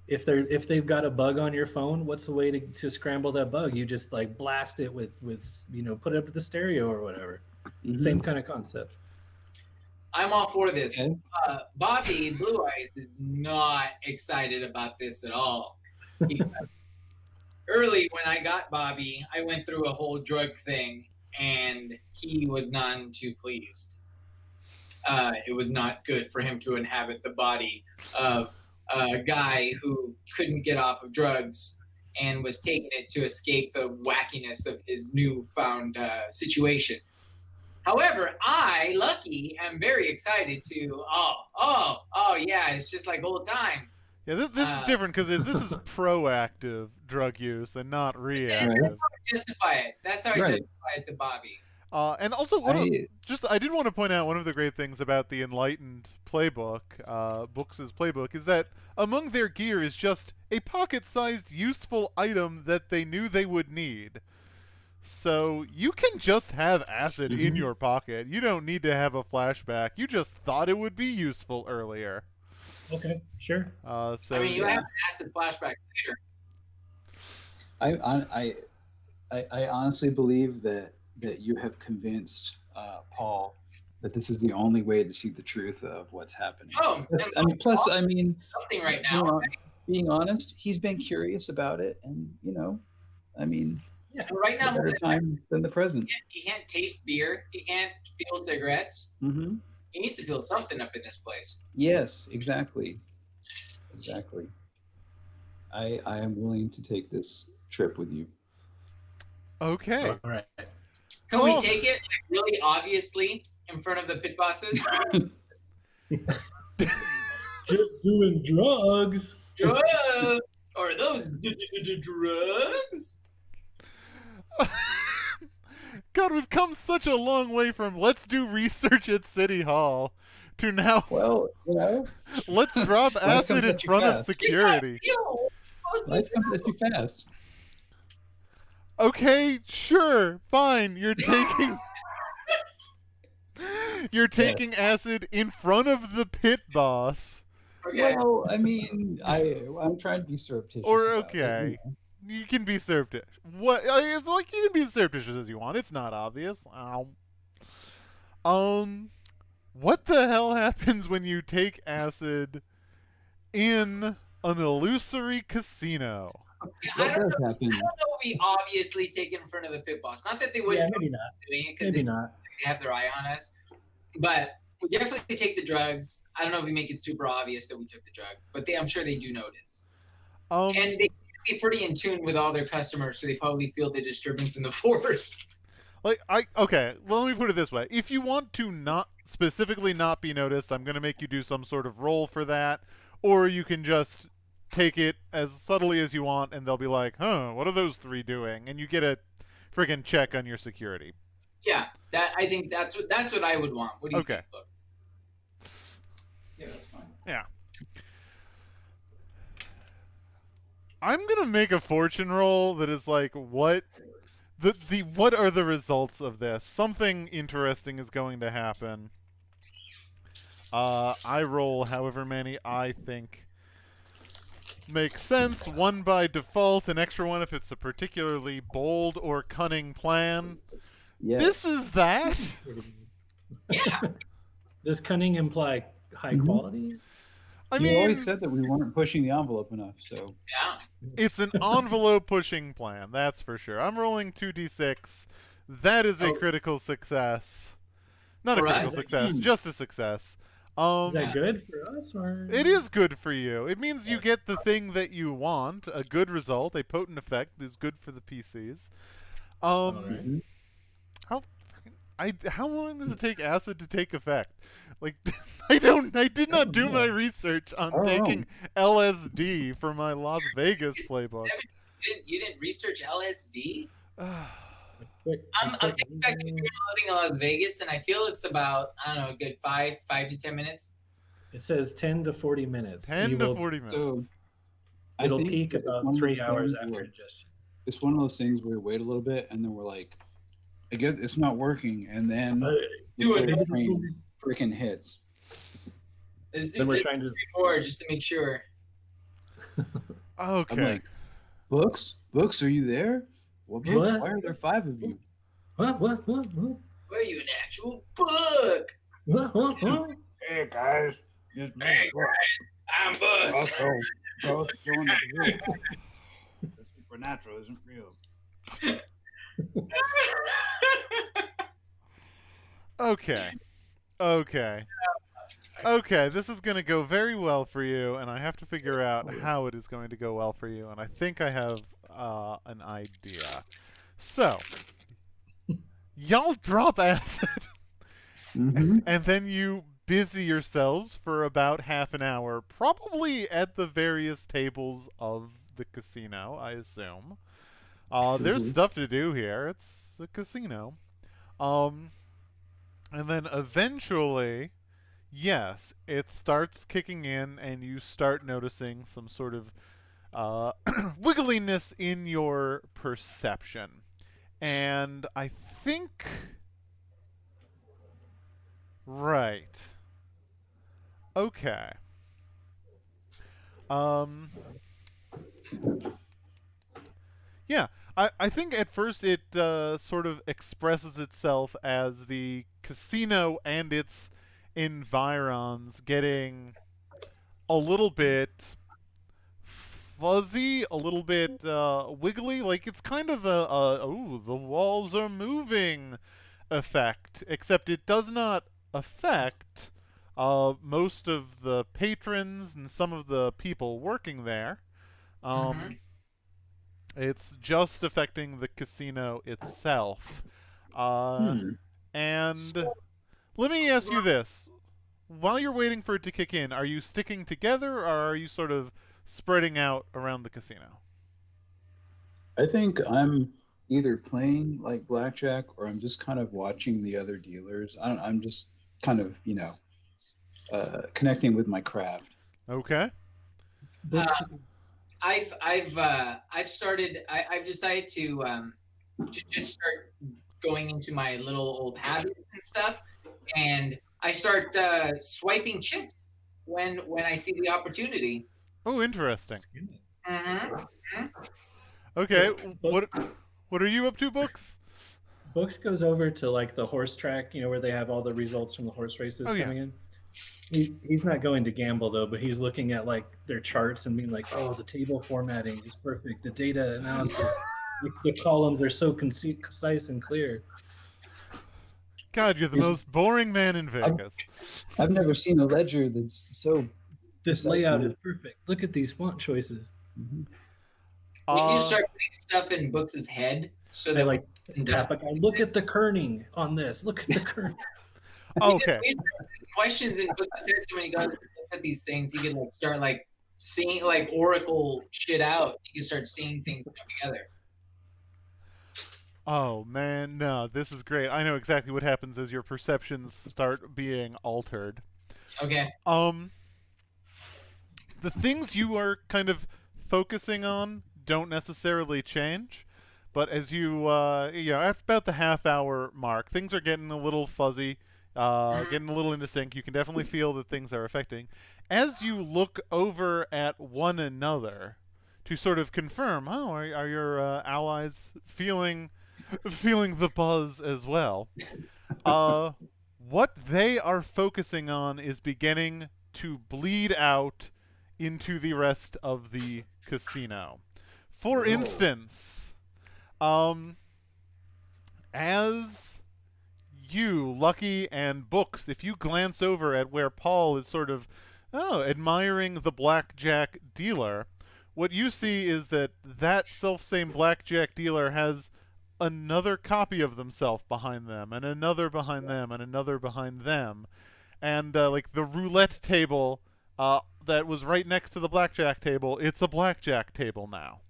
If they've got a bug on your phone, what's the way to scramble that bug? You just like blast it with put it up to the stereo or whatever. Mm-hmm. Same kind of concept. I'm all for this. Okay. Bobby Blue Eyes is not excited about this at all. Because early when I got Bobby, I went through a whole drug thing, and he was none too pleased. It was not good for him to inhabit the body of a guy who couldn't get off of drugs and was taking it to escape the wackiness of his newfound situation. However, I, Lucky, am very excited to, yeah, it's just like old times. Yeah, this is different because this is proactive drug use and not reactive. That's how I justify it. That's how I justify it to Bobby. And also, I did want to point out one of the great things about the Enlightened playbook, Books' playbook, is that among their gear is just a pocket-sized useful item that they knew they would need. So you can just have acid in your pocket. You don't need to have a flashback. You just thought it would be useful earlier. Okay, sure. So I mean, you have an acid flashback later. I honestly believe that you have convinced Paul that this is the only way to see the truth of what's happening. Oh, Plus, something right now. Being honest, he's been curious about it, and Yeah, right now, better time than the present. He can't taste beer. He can't feel cigarettes. Mm-hmm. He needs to feel something up in this place. Yes, exactly. I am willing to take this trip with you. Okay. All right. Can we take it really obviously in front of the pit bosses? Just doing drugs. Drugs? Are those drugs? God, we've come such a long way from let's do research at City Hall to now. Well, let's drop acid in front of security. Life comes at you fast. Okay, sure, fine. You're taking acid in front of the pit boss. Okay. Well, I mean, I'm trying to be surreptitious. Or okay. You can be surreptitious. You can be as surreptitious as you want. It's not obvious. What the hell happens when you take acid in an illusory casino? What does happen? I don't know if we obviously take it in front of the pit boss. Not that they wouldn't maybe not. doing it because Maybe they not. have their eye on us. But we definitely take the drugs. I don't know if we make it super obvious that we took the drugs, but I'm sure they do notice. And they be pretty in tune with all their customers, so they probably feel the disturbance in the force. Okay, well, let me put it this way. If you want to not be noticed, I'm going to make you do some sort of roll for that, or you can just take it as subtly as you want, and they'll be like, huh, what are those three doing? And you get a friggin' check on your security. Yeah, I think that's what I would want. What do you think, Book? Yeah, that's fine. Yeah. I'm gonna make a fortune roll that is like, what are the results of this? Something interesting is going to happen. I roll however many I think makes sense. One by default, an extra one if it's a particularly bold or cunning plan. Yes. This is that. Yeah. Does cunning imply high quality? I You mean, always said that we weren't pushing the envelope enough, so. Yeah. it's an envelope pushing plan, that's for sure. I'm rolling 2d6. That is a critical success. Not For a critical us? success, just a success. Is that good for us, or It is good for you. It means you get the thing that you want, a good result, a potent effect is good for the PCs. Alright. How long does it take acid to take effect? Like, I did not do my research on taking LSD for my Las Vegas playbook. You didn't research LSD? Quick, I'm thinking back to living in Las Vegas, and I feel it's about, I don't know, a good 5 to 10 minutes. It says 10 to 40 minutes. 10 to 40 minutes. So It'll I think peak it's about one of 3 those hours things after where- ingestion. It's one of those things where we wait a little bit and then we're like, I guess it's not working, and then Do it. the train freaking hits. Let's do Then we're this trying to. before just to make sure. Okay. I'm like, Books, are you there? Well, Books, What? why are there 5 of you? What? Are you an actual book? Hey guys, it's me. Hey, I'm Books. Both join the group. The supernatural isn't real. Okay, this is going to go very well for you, and I have to figure out how it is going to go well for you, and I think I have an idea. So, y'all drop acid, Mm-hmm. and then you busy yourselves for about half an hour, probably at the various tables of the casino, I assume. There's stuff to do here. It's a casino. Um, and then eventually, yes, it starts kicking in, and you start noticing some sort of wiggliness in your perception. And I think. Right. Okay. Um. Yeah, I think at first it sort of expresses itself as the casino and its environs getting a little bit fuzzy, a little bit wiggly. Like it's kind of a oh, the walls are moving effect, except it does not affect most of the patrons and some of the people working there. Mm-hmm. Um, it's just affecting the casino itself. Uh, Hmm. and let me ask you this. While you're waiting for it to kick in, are you sticking together or are you sort of spreading out around the casino? I think I'm either playing like blackjack or I'm just kind of watching the other dealers. I'm just kind of, connecting with my craft. Okay. Books. I've started. I've decided to just start going into my little old habits and stuff, and I start swiping chips when I see the opportunity. Oh, interesting. Mm-hmm. Okay. So What are you up to, Books? Books goes over to like the horse track, where they have all the results from the horse races Oh yeah. coming in. He's not going to gamble though, but he's looking at like their charts and being like, "Oh, the table formatting is perfect. The data analysis, the columns are so concise and clear." God, you're the most boring man in Vegas. I've never seen a ledger that's so This precise layout and- is perfect. Look at these font choices. Mhm. We need to Uh, start putting stuff in Books' head so I that like we can tap a guy. Look at the kerning on this. Look at the kerning. okay. we start putting questions in Books' head so when he goes and looks at these things, he can like start like seeing like oracle shit out. He can start seeing things come together. Oh man, no, this is great. I know exactly what happens as your perceptions start being altered. Okay. The things you are kind of focusing on don't necessarily change, but as at about the half hour mark, things are getting a little fuzzy, getting a little into sync. You can definitely feel that things are affecting. As you look over at one another to sort of confirm, oh, are your allies feeling the buzz as well? Uh, what they are focusing on is beginning to bleed out into the rest of the casino. For Whoa. instance, um, as you, Lucky, and Books, if you glance over at where Paul is sort of, admiring the blackjack dealer, what you see is that that self-same blackjack dealer has another copy of themselves behind them, and another behind them, and another behind them. And like the roulette table that was right next to the blackjack table, it's a blackjack table now.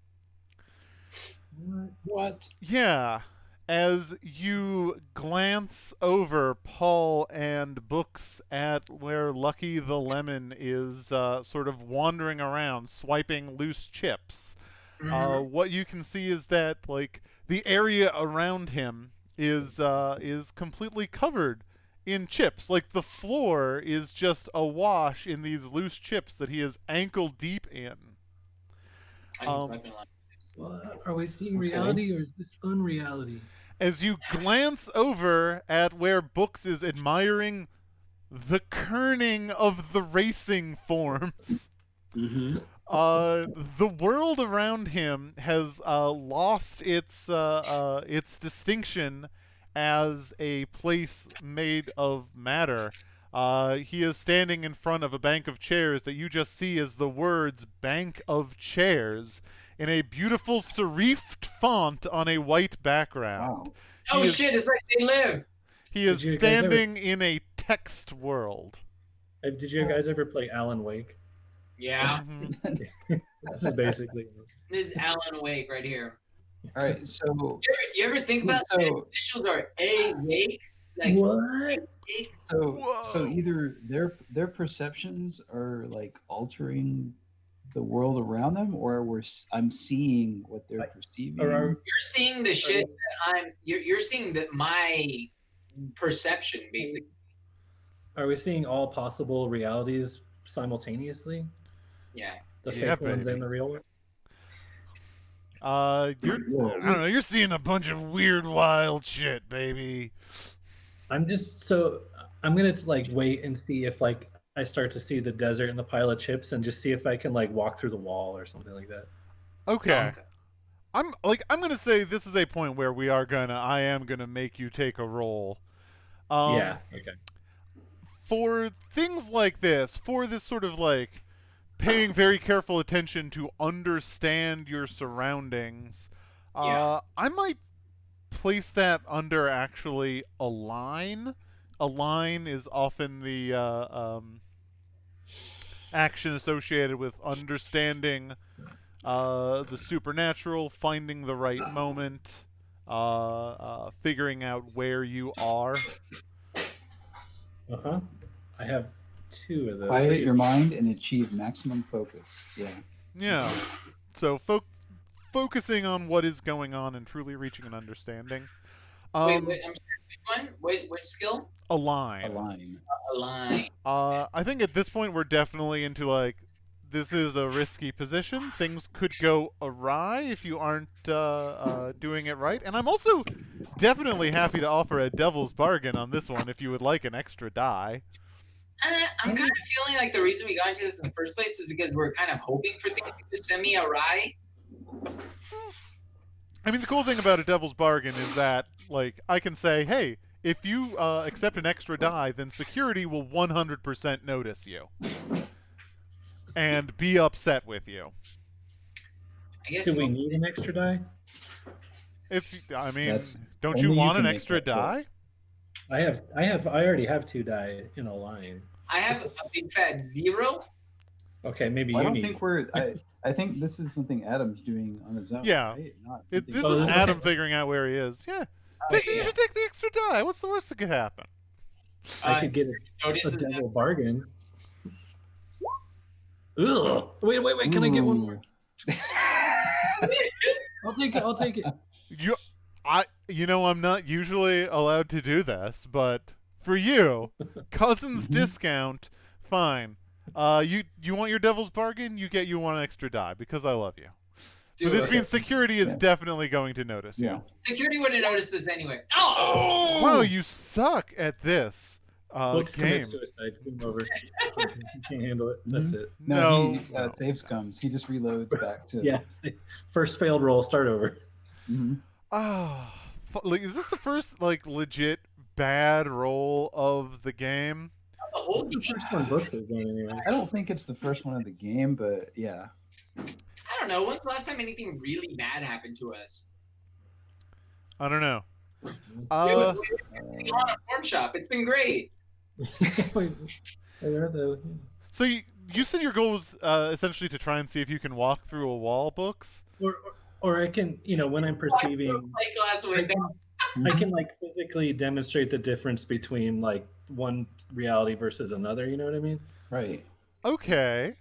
What? Yeah. As you glance over Paul and Books at where Lucky the Lemon is sort of wandering around, swiping loose chips, what you can see is that like the area around him is completely covered in chips. Like the floor is just awash in these loose chips that he is ankle deep in. I can swipe in a lot. What? Are we seeing Okay. reality or is this unreality? As you glance over at where Books is admiring the kerning of the racing forms, Mm-hmm. the world around him has lost its distinction as a place made of matter. He is standing in front of a bank of chairs that you just see as the words "Bank of Chairs" in a beautiful serifed font on a white background. Wow. Oh He is- shit! It's like they live. He is Did you guys ever- standing in a text world. Did you guys ever play Alan Wake? Yeah. Mhm. This is basically. This is Alan Wake right here. All right, so You ever think about So- the initials are A wake? Like What? wake? so Whoa. either their perceptions are like altering the world around them, or I'm seeing what they're perceiving. Or You're seeing the shit that I'm. You're seeing that my perception basically. are we seeing all possible realities simultaneously? Yeah. The Yeah, fake ones baby. and the real ones? You're Whoa. I don't know. You're seeing a bunch of weird, wild shit, baby. I'm just so I'm gonna like wait and see if like I start to see the desert and the pile of chips and just see if I can like walk through the wall or something like that. Okay. I'm gonna say this is a point where I am gonna make you take a roll. Yeah. Okay. For things like this, for this sort of like paying very careful attention to understand your surroundings, Yeah. I might place that under actually a line. A line is often the action associated with understanding the supernatural, finding the right moment, figuring out where you are. Uh-huh. I have 2 of those. Quiet your mind and achieve maximum focus. Yeah. Yeah. So focusing on what is going on and truly reaching an understanding. Wait, I'm sorry. Which one? Which skill? A line. A line. I think at this point we're definitely into like this is a risky position. Things could go awry if you aren't doing it right. And I'm also definitely happy to offer a devil's bargain on this one if you would like an extra die. I'm kind of feeling like the reason we got into this in the first place is because we're kind of hoping for things to semi-awry. I mean, the cool thing about a devil's bargain is that, like, I can say, hey, if you accept an extra die, then security will 100% notice you and be upset with you. I guess Do we need an extra die? I mean, That's don't you only you want can an make extra that die? choice. I already have 2 die in a line. I have a big fat 0. Okay, maybe I you don't need. think I think this is something Adam's doing on his own. Yeah. Right? Not This something- is Oh, okay. Adam figuring out where he is. Yeah. You yeah. should take the extra die. What's the worst that could happen? I could get a Notice devil bargain. Ugh. Wait. Can I get one more? I'll take it. I'm not usually allowed to do this, but for you, cousin's discount, fine. You want your devil's bargain? You one extra die because I love you. So this means security is definitely going to notice Yeah. you. Security would have noticed this anyway. Oh! Wow, you suck at this Books game. commit suicide. Game over. You can't handle it. That's it. No, he No. saves comes. He just reloads back to. Yeah. First failed roll. Start over. Mhm. Is this the first like legit bad roll of the game? The whole It's the game. first one Books has done anyway. I don't think it's the first one of the game, but yeah. I don't know. When's the last time anything really bad happened to us? I don't know. We on a form shop. It's been great. Wait, are the So you said your goal was essentially to try and see if you can walk through a wall, Books? or I can when I'm perceiving Plate glass window. I can like physically demonstrate the difference between like one reality versus another, you know what I mean? Right. Okay.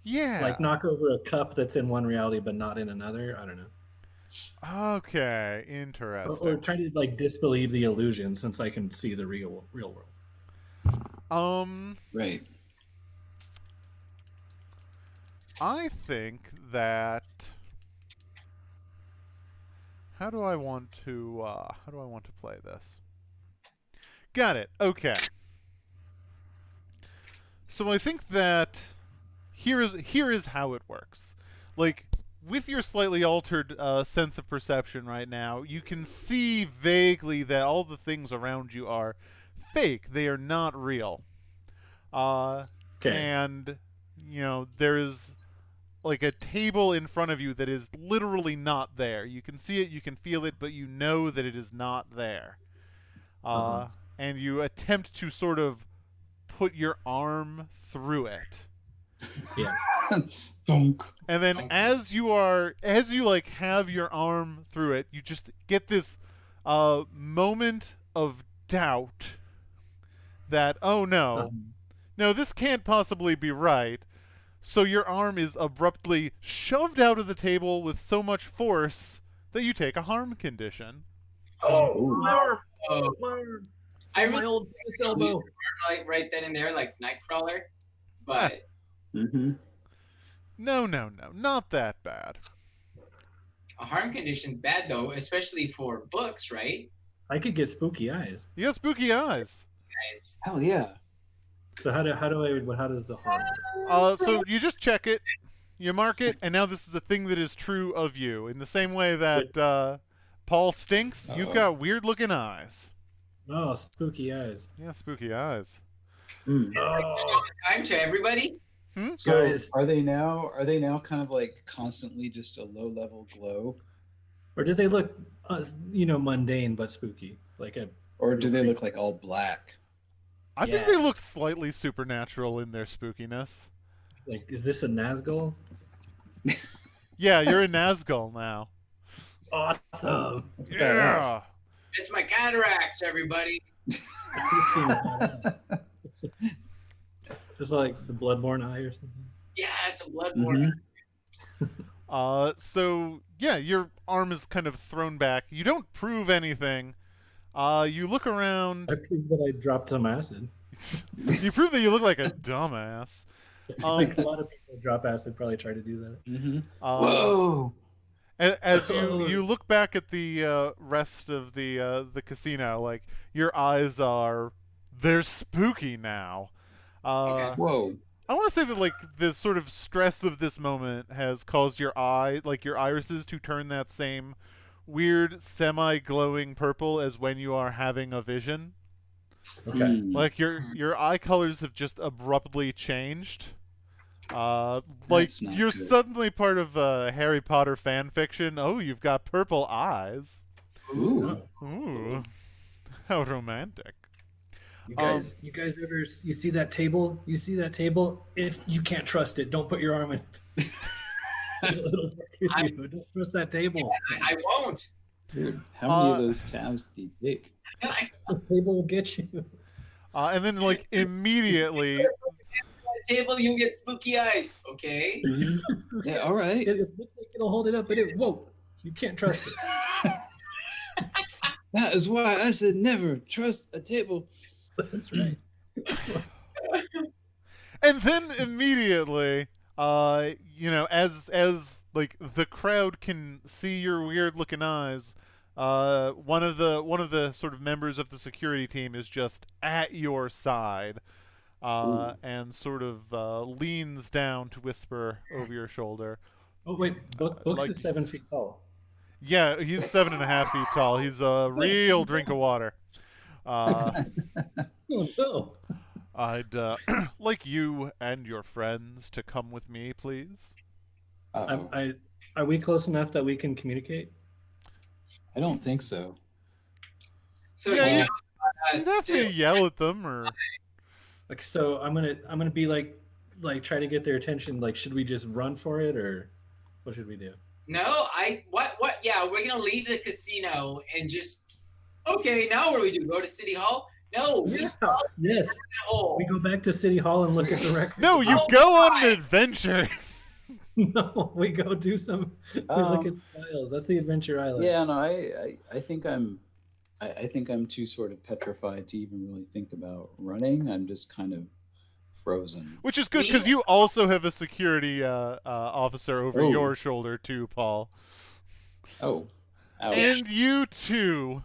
Yeah. Like knock over a cup that's in one reality but not in another. I don't know. Okay, interesting. Or trying to like disbelieve the illusion since I can see the real world. Right. I think that how do I want to play this? Got it. Okay. So I think that here is how it works. Like with your slightly altered sense of perception right now, you can see vaguely that all the things around you are fake. They are not real. Okay. And there is like a table in front of you that is literally not there. You can see it, you can feel it, but you know that it is not there. And you attempt to sort of put your arm through it. Yeah. Donk. And then as you like have your arm through it, you just get this moment of doubt that, oh no, no, this can't possibly be right. So your arm is abruptly shoved out of the table with so much force that you take a harm condition. Ooh. My arm! Oh, My arm! I My really old tennis elbow. like right then and there, like Nightcrawler, but Mm-hmm. No, not that bad. a harm condition's bad though, especially for books, right? I could get spooky eyes. You got spooky eyes. Guys. Hell yeah. So how does the harm work? So you just check it, you mark it, and now this is a thing that is true of you. In the same way that Paul stinks, you've got weird looking eyes. Oh, spooky eyes. Yeah, spooky eyes. Mm. Oh, Time to everybody. So Guys. are they now kind of like constantly just a low level glow, or did they look, mundane but spooky? or do they look like all black? I think Yeah. they look slightly supernatural in their spookiness. Like, is this a Nazgul? Yeah, you're a Nazgul now. Awesome. That's badass. It's my cataracts, everybody. It's like the Bloodborne eye or something. Yeah, it's a bloodborne. So yeah, your arm is kind of thrown back. You don't prove anything. You look around. I proved that I dropped some acid. You prove that you look like a dumbass. Like a lot of people drop acid probably try to do that. Mm-hmm. Uh, Whoa. As you look back at the rest of the casino, like your eyes they're spooky now. Okay. Whoa. I want to say that like the sort of stress of this moment has caused your irises to turn that same weird semi-glowing purple as when you are having a vision. Okay. Mm. Like your eye colors have just abruptly changed. Like That's not you're good. suddenly part of Harry Potter fan fiction. Oh, you've got purple eyes. Ooh. Ooh, how romantic. You guys ever see that table? You see that table? You can't trust it. Don't put your arm in it. It'll fuck with you. Don't trust that table. I won't. Dude, how many of those tabs do you take? The table will get you. And then like immediately, Table, you get spooky eyes. Okay. Yeah, all right. It looks like it'll hold it up, but it won't. You can't trust it. That is why I said never trust a table. That's right. and then immediately, as like the crowd can see your weird looking eyes, one of the sort of members of the security team is just at your side, and sort of leans down to whisper over your shoulder. Oh wait, Books like- is 7 feet tall. Yeah, he's 7.5 feet tall. He's a real drink of water. Oh no. I'd like you and your friends to come with me, please. Uh-oh. Are we close enough that we can communicate? I don't think so. So Yeah, you you- know, You have to yell at them, or Like, so I'm gonna be like try to get their attention. Like, should we just run for it, or what should we do? no, what? Yeah, we're gonna leave the casino and just. Okay, now what do we do? Go to City Hall? No, we Yeah. follow the Yes. rabbit hole. We go back to City Hall and look at the record. no, you Oh, go on God. an adventure. No, we go do some. We look at the files. That's the adventure island. Yeah, no, I think I think I'm too sort of petrified to even really think about running. I'm just kind of frozen. Which is good because you also have a security officer over Oh. your shoulder too, Paul. Oh, ouch. And you too,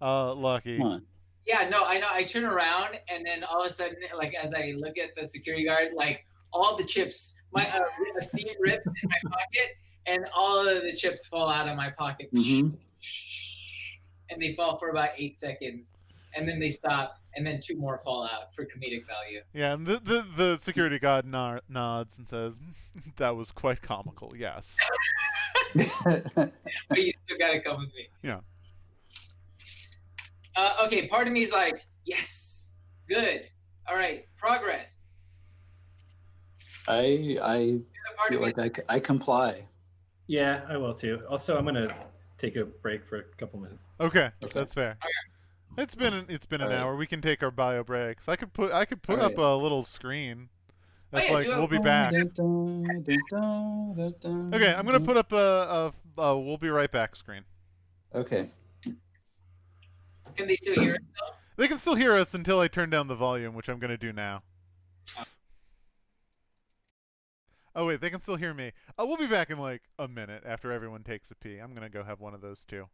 Lucky. Come on. Yeah, no, I know. I turn around and then all of a sudden, like as I look at the security guard, like all the chips, my a seam rips in my pocket, and all of the chips fall out of my pocket, Mhm. and they fall for about 8 seconds, and then they stop, and then 2 more fall out for comedic value. Yeah, and the security guard nods and says, "That was quite comical." Yes. But you still gotta come with me. Yeah. Okay, part of me is like, yes, good, all right, progress. I Part feel of like I comply. Yeah, I will too. Also, I'm gonna take a break for a couple minutes. Okay, Okay. that's fair. It's been All an right. hour. We can take our bio breaks. I could put All up right. a little screen. That's yeah, like do we'll it. be back. Okay, I'm gonna put up a we'll be right back screen. Okay. Can they still hear us? They can still hear us until I turn down the volume, which I'm gonna do now. Oh wait, they can still hear me. We'll be back in like a minute after everyone takes a pee. I'm gonna go have one of those too.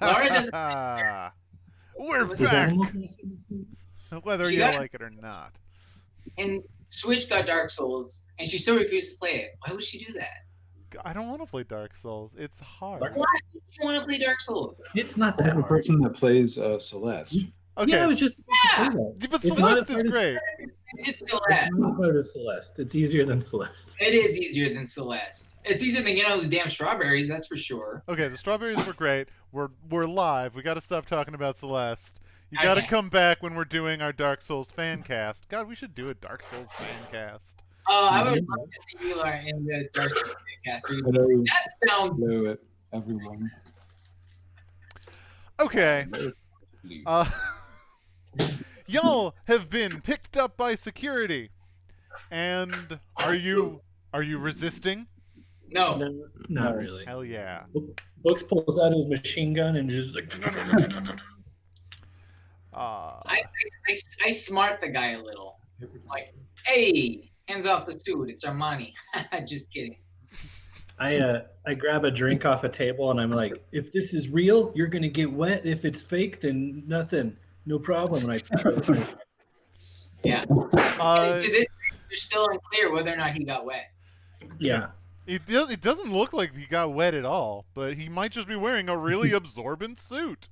Lara doesn't. We're Is Is back, Animal Crossing? whether She you got like it or not. and Switch got Dark Souls, and she still refused to play it. Why would she do that? I don't want to play Dark Souls. It's hard. Dark- Why would you want to play Dark Souls? It's not I'm that the hard. person that plays Celeste. Okay, Yeah, I was just Yeah. about to say that. but It's not Celeste as is hard as- great. It's It's Celeste. not as hard as Celeste. It's easier than Celeste. It is easier than Celeste. It's easier than getting all those damn strawberries, that's for sure. Okay, the strawberries were great. We're live. We got to stop talking about Celeste. You got to Okay. come back when we're doing our Dark Souls fan cast. God, we should do a Dark Souls fan cast. Oh, I would Mhm. love to see you Lara, in the Dark Souls cast. Hello, That sounds hello, everyone. Okay. Y'all have been picked up by security. And are you resisting? no. No, not really. Hell yeah. Books pulls out his machine gun and just like. I smart the guy a little. Like, hey, hands off the suit. It's Armani. Just kidding. I grab a drink off a table and I'm like, if this is real, you're gonna get wet. If it's fake, then nothing, no problem. And I try to drink. Yeah. Uh, To this day, they're still unclear whether or not he got wet. Yeah, it doesn't look like he got wet at all, but he might just be wearing a really absorbent suit.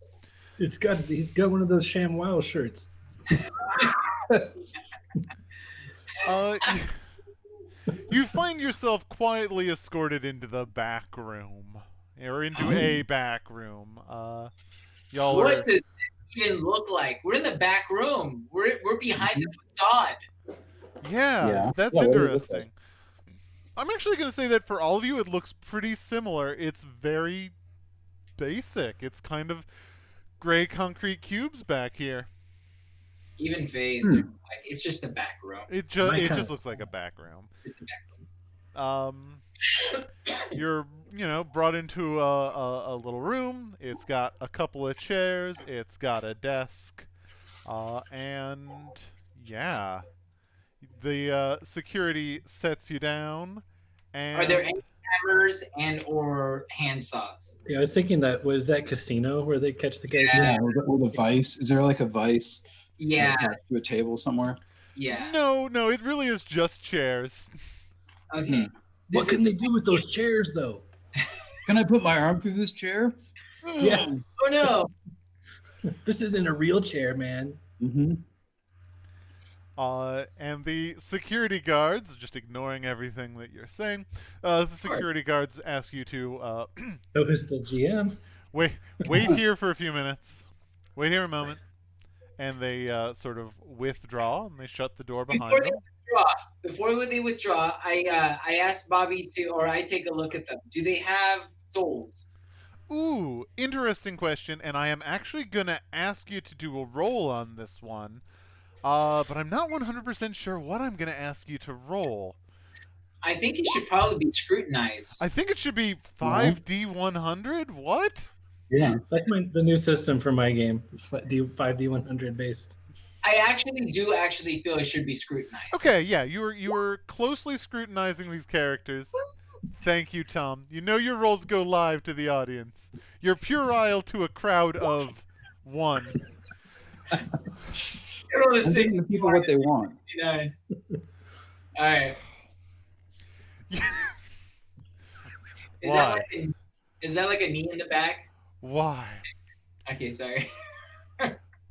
he's got one of those ShamWow shirts. You find yourself quietly escorted into the back room, or into a back room. Y'all are. What does this even look like? We're in the back room. We're behind the facade. Yeah, Yeah. that's Yeah, what does it look interesting. I'm actually going to say that for all of you, it looks pretty similar. It's very basic. It's kind of gray concrete cubes back here. Even Faye's, Hmm. like, it's just the back room. It My just kinda looks like a back room. Just the back room. You're brought into a little room. It's got a couple of chairs. It's got a desk, and yeah, the security sets you down. And Are there any hammers and or hand saws? Yeah, I was thinking that was that casino where they catch the guys. Yeah. Yeah, with a vice. Is there like a vice Yeah, attached to a table somewhere? yeah. No, it really is just chairs. Okay. What can they do with those chairs, though? Can I put my arm through this chair? Yeah, Oh no. this isn't a real chair, man. Mm-hmm. And the security guards, just ignoring everything that you're saying, the security guards ask you to So is the GM. wait here for a few minutes. Wait here a moment. And they sort of withdraw, and they shut the door behind them. Before they withdraw, I asked Bobby to, or I take a look at them. Do they have souls? Ooh, interesting question, and I am actually going to ask you to do a roll on this one. But I'm not 100% sure what I'm going to ask you to roll. I think it should probably be scrutinized. I think it should be 5D100? What? Yeah. That's the new system for my game. It's 5D100 based. I actually do feel it should be scrutinized. Okay, yeah, you were closely scrutinizing these characters. Thank you, Tom. You know your rolls go live to the audience. You're puerile to a crowd of one. Roll a I'm giving the people what they want. 69. All right. Why? Is that like a knee in the back? Why? Okay, sorry.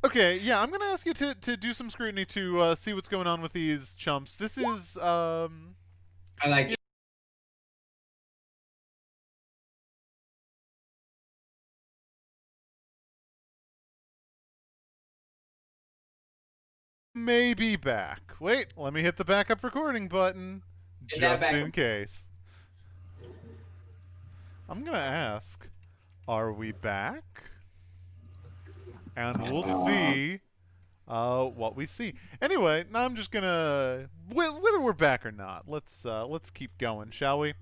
Okay, yeah, I'm gonna ask you to do some scrutiny to see what's going on with these chumps. This is I like it. maybe back. Wait, let me hit the backup recording button Hit that just back- in case. I'm gonna ask, are we back? And we'll see what we see. Anyway, now I'm just gonna whether we're back or not. Let's keep going, shall we?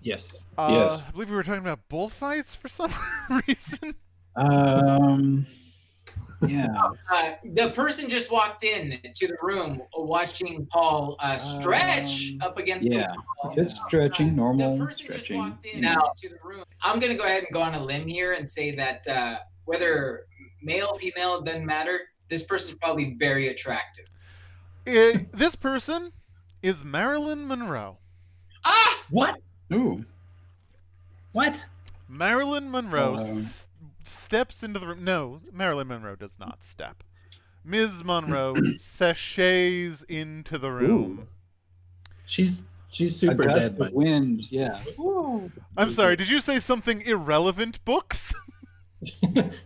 Yes. Yes. I believe we were talking about bullfights for some reason. Yeah. The person just walked in to the room watching Paul stretch up against Yeah. the wall. Just stretching, The normal person just stretching. walked in now to the room. I'm going to go ahead and go on a limb here and say that whether male, female, doesn't matter. This person's probably very attractive. This person is Marilyn Monroe. Ah! What? Ooh. What? Marilyn Monroe steps into the room. No, Marilyn Monroe does not step. Ms. Monroe sachets into the room. Ooh. She's super A gust dead, of but wind. Yeah. Ooh. I'm sorry, did you say something irrelevant, Books?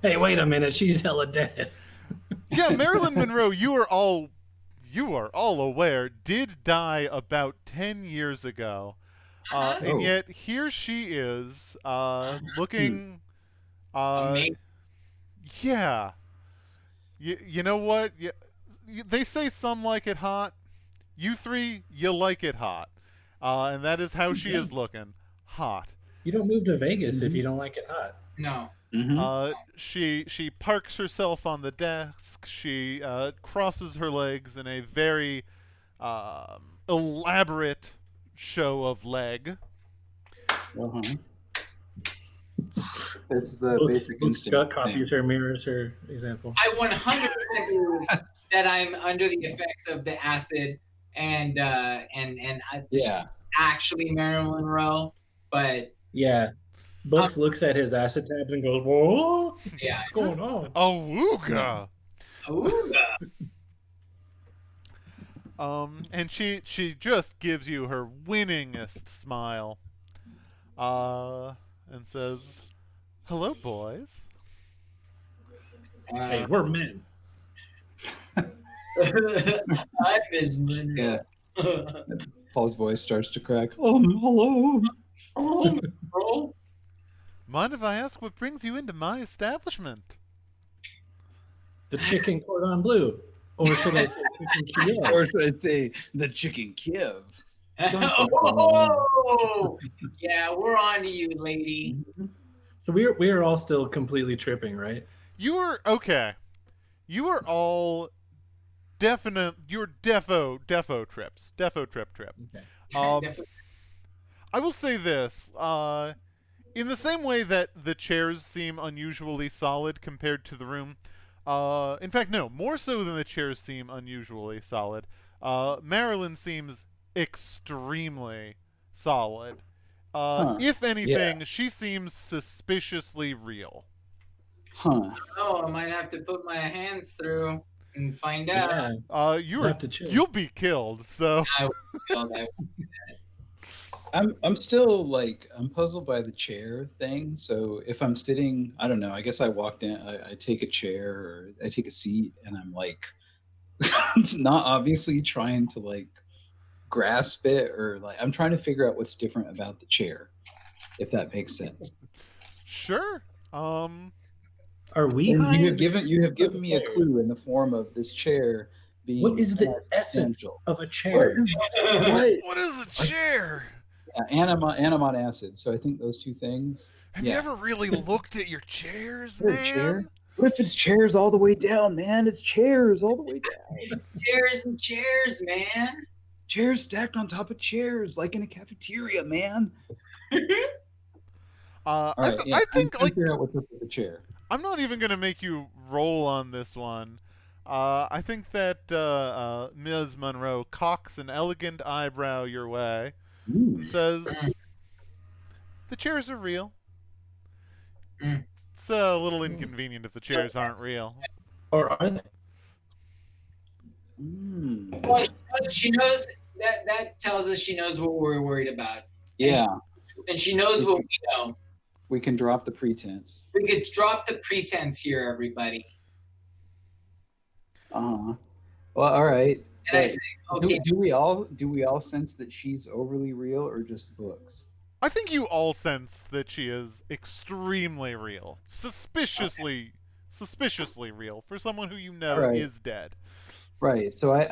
hey, wait a minute, she's hella dead. Yeah, Marilyn Monroe, you are all aware, did die about 10 years ago. And yet here she is, looking Amazing. yeah. You know what? They say some like it hot. You three, you like it hot. And that is how she is looking. Hot. You don't move to Vegas if you don't like it hot. No. She parks herself on the desk. She crosses her legs in a very elaborate show of leg. It's the basic instinct. Scott copies her, mirrors her example. I 100% believe that I'm under the effects of the acid and she's actually Marilyn Monroe, but yeah. Books looks at his acid tabs and goes, "Whoa, yeah, what's going on?" Awooga. Awooga. And she just gives you her winningest smile, and says, "Hello, boys." Hey, we're men. I'm Ms. Monroe. Yeah. Paul's voice starts to crack. Hello. Bro. Mind if I ask what brings you into my establishment? The chicken cordon bleu. Or should I say chicken Kiev? Or should I say the chicken Kiev? Oh, yeah, we're on to you, lady. So we are all still completely tripping, right? You are okay. You are all definite. You're defo trips. Defo trip. Okay. I will say this. In the same way that the chairs seem unusually solid compared to the room, in fact, no, more so than the chairs seem unusually solid, Marilyn seems extremely solid. If anything, she seems suspiciously real. Huh. Oh, I might have to put my hands through and find out. Yeah. You'll be killed, so. I will kill that. I'm still I'm puzzled by the chair thing. So if I'm sitting, I don't know, I guess I walked in, I take a chair or I take a seat and I'm it's not obviously trying to grasp it or I'm trying to figure out what's different about the chair, if that makes sense. Sure. Are we? You have given me a clue in the form of this chair being. What is the essence of a chair? What is a chair? Yeah, animon acid. So I think those two things. Have you ever really looked at your chairs, man? Chair? What if it's chairs all the way down, man? It's chairs all the way down. Chairs and chairs, man. Chairs stacked on top of chairs, like in a cafeteria, man. I think figure out what's up with the chair. I'm not even gonna make you roll on this one. I think that Ms. Monroe cocks an elegant eyebrow your way and says, "The chairs are real. It's a little inconvenient if the chairs aren't real." Or are they? Well, she knows that tells us she knows what we're worried about. Yeah. And she knows what we know. We can drop the pretense. We could drop the pretense here, everybody. Well, all right. And I say, okay. Do we all sense that she's overly real or just Books? I think you all sense that she is extremely real, suspiciously real for someone who you know is dead. Right. So what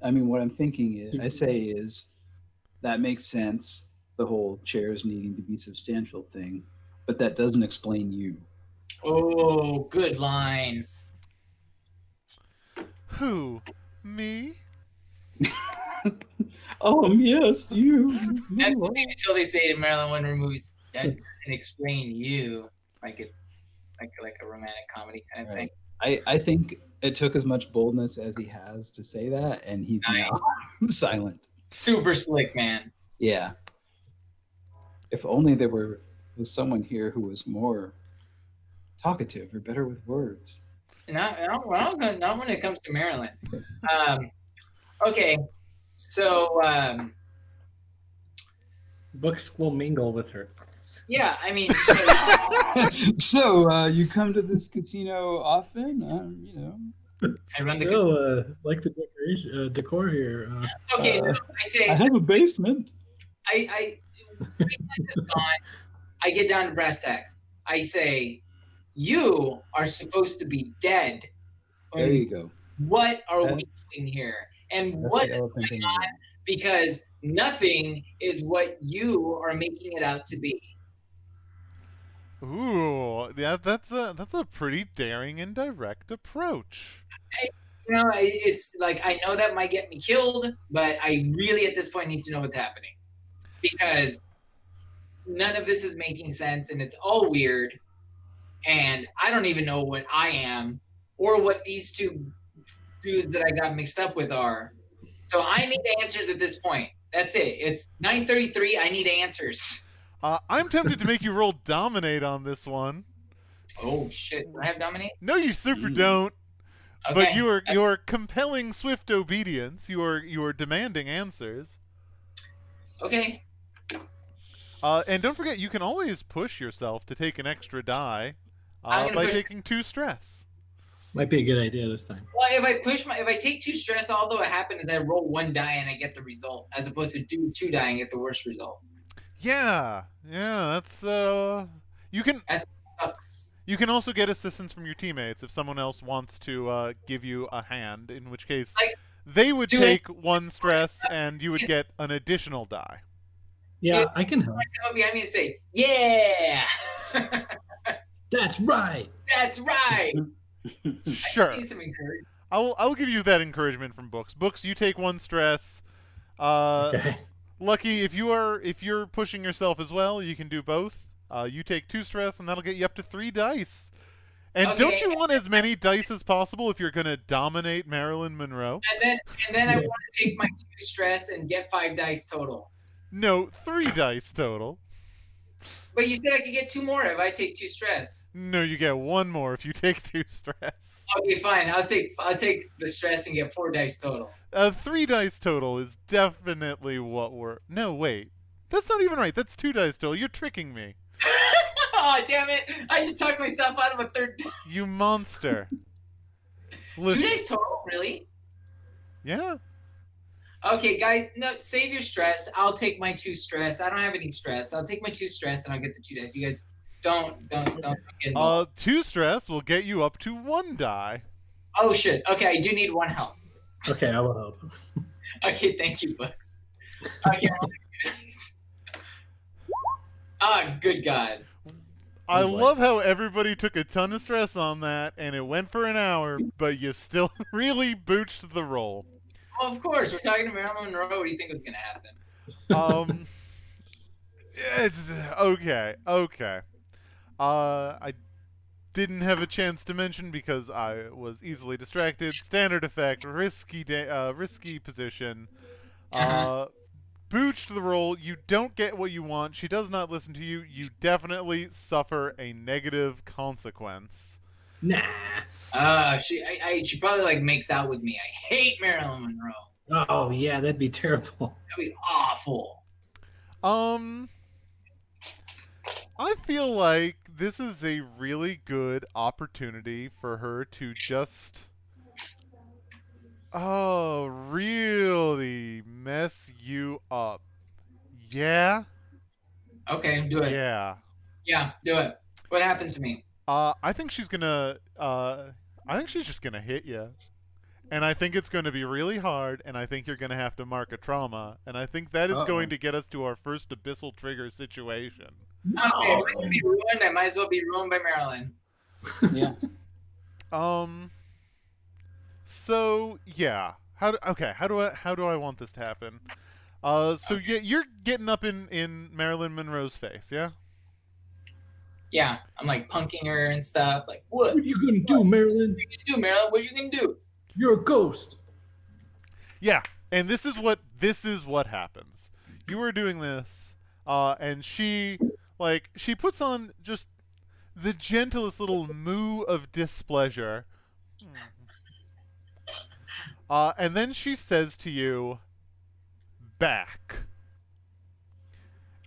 I'm thinking is, that makes sense. The whole chairs needing to be substantial thing, but that doesn't explain you. Oh, good line. Who? Me? Yes, you. Miss That's Monroe. until they say in Marilyn Monroe movies that doesn't explain you, like it's like a romantic comedy kind of thing. I think it took as much boldness as he has to say that, and he's now silent. Super slick, man. Yeah. If only there was someone here who was more talkative or better with words. Not when it comes to Marilyn. Okay, so Books will mingle with her. yeah, I mean, So you come to this casino often? I run the. Like the decoration, decor here. Okay, no, I I say have a basement. I is gone. I get down to brass tacks. I say, you are supposed to be dead. There you go. What are we That's- doing here? And That's what the is elephant in going the on? room. Because nothing is what you are making it out to be. Ooh, yeah, that's a pretty daring and direct approach. You know, it's like I know that might get me killed, but I really at this point need to know what's happening because none of this is making sense and it's all weird, and I don't even know what I am or what these two dudes that I got mixed up with are. So I need answers at this point. That's it. It's 9:33. I need answers. I'm tempted to make you roll dominate on this one. Oh shit! Do I have dominate? No, you super Mm. don't. Okay. But you're compelling swift obedience. You are demanding answers. Okay. And don't forget, you can always push yourself to take an extra die I'm gonna by push- taking 2 stress. Might be a good idea this time. Well, if I take 2 stress, all that what happens is I roll 1 die and I get the result, as opposed to do 2 die and get the worst result. Yeah, that's you can Sucks. you can also get assistance from your teammates if someone else wants to give you a hand. In which case, Like, they would do take 1 stress and you would get an additional die. Yeah, Dude. I can help. Come up behind me and say, "Yeah, That's right. that's right." Sure. I need some encouragement. I'll give you that encouragement from Books. Books, you take 1 stress. Okay. Lucky, if you're pushing yourself as well, you can do both. You take 2 stress, and that'll get you up to 3 dice. And don't Okay. you want as many dice as possible if you're gonna dominate Marilyn Monroe? And then I want to take my 2 stress and get 5 dice total. No, 3 dice total. But you said I could get 2 more if I take 2 stress. No, you get 1 more if you take 2 stress. Okay, fine. I'll take the stress and get 4 dice total. 3 dice total is definitely what we're. No, wait. That's not even right. That's 2 dice total. You're tricking me. Oh, damn it! I just talked myself out of a 3rd die. You monster. 2 Listen. dice total, really? Yeah. Okay, guys, no, save your stress. I'll take my 2 stress. I don't have any stress. I'll take my 2 stress and I'll get the 2 dice. You guys don't get involved. 2 stress will get you up to 1 die. Oh shit. Okay, I do need 1 help. Okay, I will help. Okay, thank you, Books. Okay, I'll take 2 dice. Ah, good God. I Oh, boy. love how everybody took a ton of stress on that, and it went for an hour, but you still really booched the roll. Well, of course, we're talking to Marilyn Monroe. What do you think was gonna happen? It's okay. I didn't have a chance to mention because I was easily distracted. Standard effect, risky position. Booched the roll. You don't get what you want. She does not listen to you. You definitely suffer a negative consequence. Nah. She probably like makes out with me. I hate Marilyn Monroe. Oh yeah, that'd be terrible. That'd be awful. I feel like this is a really good opportunity for her to just really mess you up. Yeah? Okay, do it. Yeah. Yeah, do it. What happens to me? I think she's gonna I think she's just gonna hit you. And I think it's going to be really hard, and I think you're going to have to mark a trauma, and I think that is going to get us to our first Abyssal trigger situation. Okay, if I can be ruined, I might as well be ruined by Marilyn. Yeah. So yeah, how do I want this to happen? So Okay. yeah, you're getting up in Marilyn Monroe's face, yeah? Yeah, I'm like punking her and stuff. Like, what? What are you gonna do, Marilyn? What are you gonna do, Marilyn? What are you gonna do? You're a ghost. Yeah, and this is what happens. You are doing this, and she puts on just the gentlest little moo of displeasure, and then she says to you, "Back,"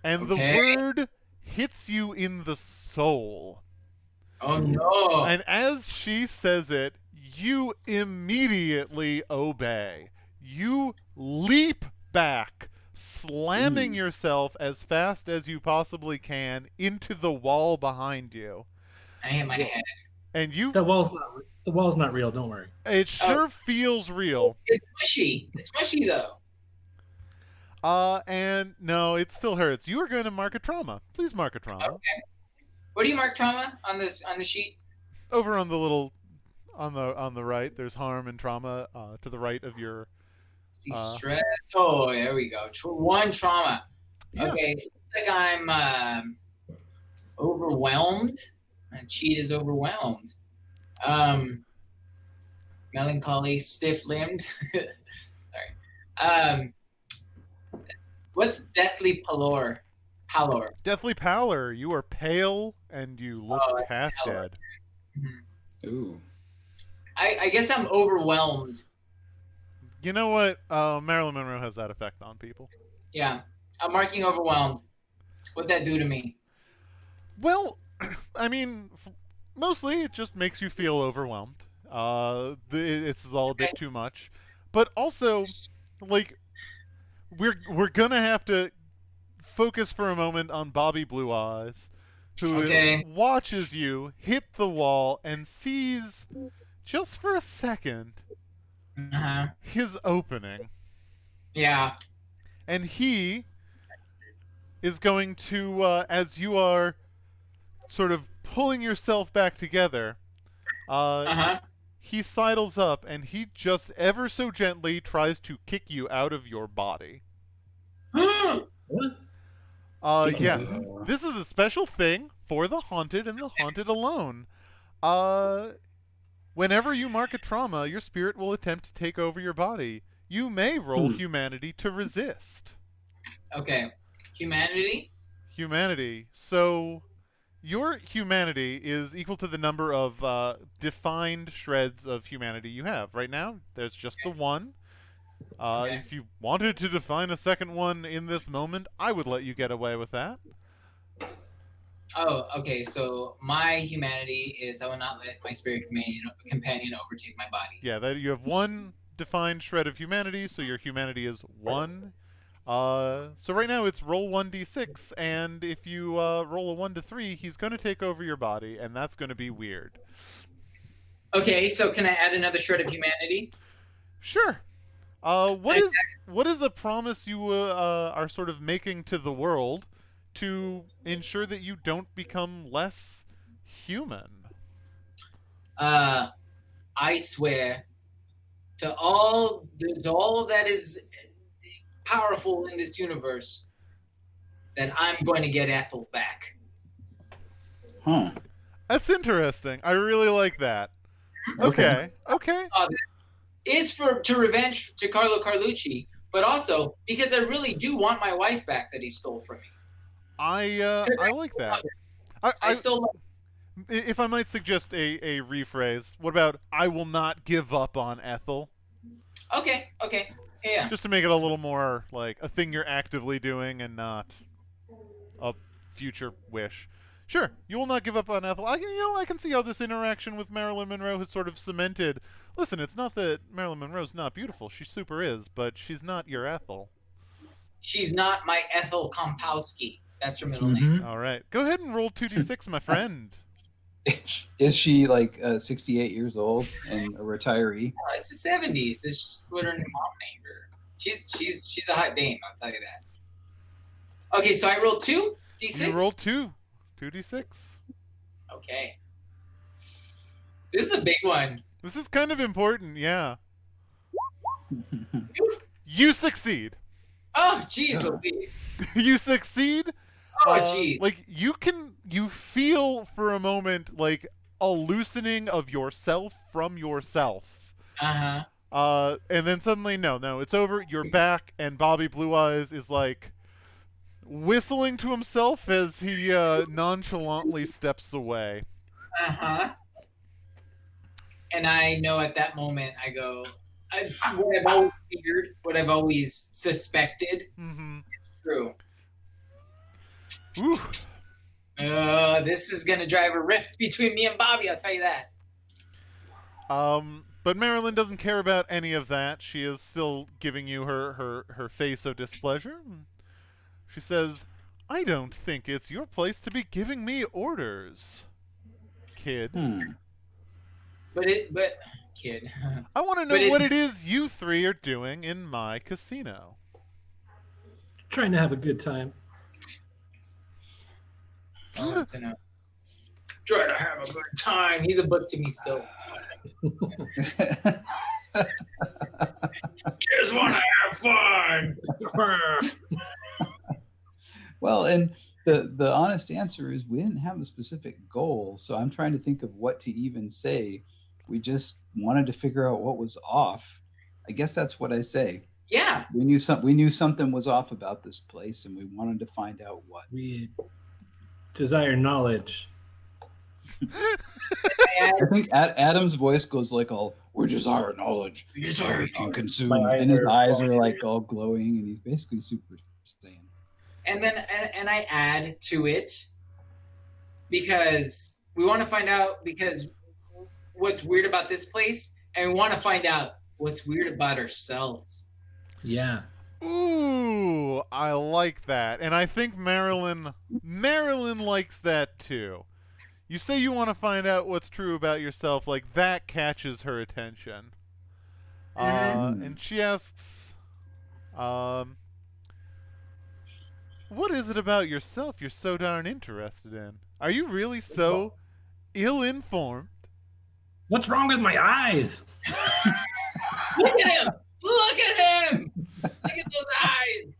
and the Okay. word hits you in the soul. Oh no. And as she says it, you immediately obey. You leap back, slamming Ooh. yourself as fast as you possibly can into the wall behind you. I hit my head. And you, The wall's not real. Don't worry. it Oh, sure feels real. it's mushy. It's mushy though. And no, it still hurts. You are going to mark a trauma. Please mark a trauma. Okay. Where do you mark trauma on the sheet? Over on the little, on the right, there's harm and trauma. To the right of your, See stress. Oh, there we go. One trauma. yeah. Okay. Looks like I'm overwhelmed. My cheat is overwhelmed. Melancholy, stiff-limbed. Sorry. What's deathly pallor? Pallor. Deathly pallor. You are pale and you look Oh, half pallor. dead. Mhm. Ooh. I guess I'm overwhelmed. You know what? Marilyn Monroe has that effect on people. Yeah. I'm marking overwhelmed. What'd that do to me? Well, I mean, mostly it just makes you feel overwhelmed. It's all a bit too much, but also, like, we're gonna have to focus for a moment on Bobby Blue Eyes, who Okay. watches you hit the wall and sees, just for a second, Uh-huh. his opening. Yeah. And he is going to, as you are sort of pulling yourself back together, Uh-huh. he sidles up and he just ever so gently tries to kick you out of your body. What? He can Yeah. do that. This is a special thing for the haunted and the haunted alone. Whenever you mark a trauma, your spirit will attempt to take over your body. You may roll humanity to resist. Okay. Humanity? Humanity. So your humanity is equal to the number of defined shreds of humanity you have. Right now, there's just the one. Okay. If you wanted to define a second one in this moment, I would let you get away with that. Oh, okay. So my humanity is I will not let my spirit companion overtake my body. Yeah, that you have one defined shred of humanity, so your humanity is 1. So right now it's roll 1d6, and if you roll a 1 to 3, he's going to take over your body, and that's going to be weird. Okay, so can I add another shred of humanity? Sure. What is a promise you are sort of making to the world to ensure that you don't become less human? I swear to all that is powerful in this universe that I'm going to get Ethel back. Huh. That's interesting. I really like that. Okay. Is to revenge to Carlo Carlucci, but also because I really do want my wife back that he stole from me. I like that. I still love. If I might suggest a rephrase, what about I will not give up on Ethel? Okay, yeah. Just to make it a little more like a thing you're actively doing and not a future wish. Sure, you will not give up on Ethel. I can see how this interaction with Marilyn Monroe has sort of cemented. Listen, it's not that Marilyn Monroe's not beautiful. She super is, but she's not your Ethel. She's not my Ethel Kompowski. That's her middle name. All right, go ahead and roll 2d6, my friend. Is she like 68 years old and a retiree? Oh, it's the 70s. It's just what her mom named her. She's a hot dame. I'll tell you that. Okay, so I rolled 2d6. You rolled 2d6. Okay. This is a big one. This is kind of important, yeah. You succeed. Oh, jeez, Louise. You succeed. Oh, jeez. Like you feel for a moment like a loosening of yourself from yourself. Uh-huh. And then suddenly, no, it's over. You're back, and Bobby Blue Eyes is like whistling to himself as he nonchalantly steps away. Uh-huh. And I know at that moment, I go, what I've always feared, what I've always suspected, is true. Ooh. This is gonna drive a rift between me and Bobby. I'll tell you that. But Marilyn doesn't care about any of that. She is still giving you her face of displeasure. She says, "I don't think it's your place to be giving me orders, kid." But kid. I want to know what it is you three are doing in my casino. Trying to have a good time. Oh, try to have a good time. He's a book to me still. Just want to have fun. Well, and the honest answer is we didn't have a specific goal, so I'm trying to think of what to even say. We just wanted to figure out what was off. I guess that's what I say. Yeah. We knew something was off about this place, and we wanted to find out what. We desire knowledge. I think Adam's voice goes like all, "We desire knowledge. We desire and consume," and his eyes are like all glowing, and he's basically Super Saiyan. And then and I add to it because we want to find out because what's weird about this place, and we want to find out what's weird about ourselves. Yeah. Ooh, I like that. And I think Marilyn likes that too. You say you want to find out what's true about yourself, like that catches her attention. And she asks, what is it about yourself you're so darn interested in? Are you really so ill-informed? What's wrong with my eyes? Look at him! Look at him! Look at those eyes!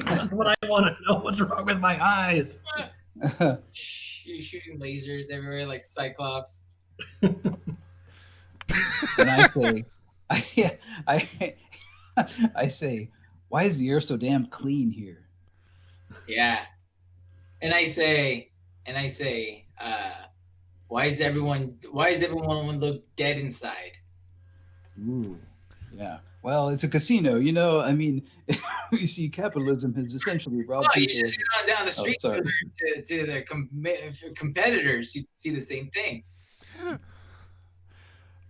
That's what I want to know. What's wrong with my eyes? You're shooting lasers everywhere like Cyclops. And I say, why is the air so damn clean here? Yeah. And I say, why is everyone look dead inside? Ooh, yeah. Well, it's a casino, you know. I mean, we see capitalism has essentially robbed people. You just head on down the street to their competitors. You see the same thing.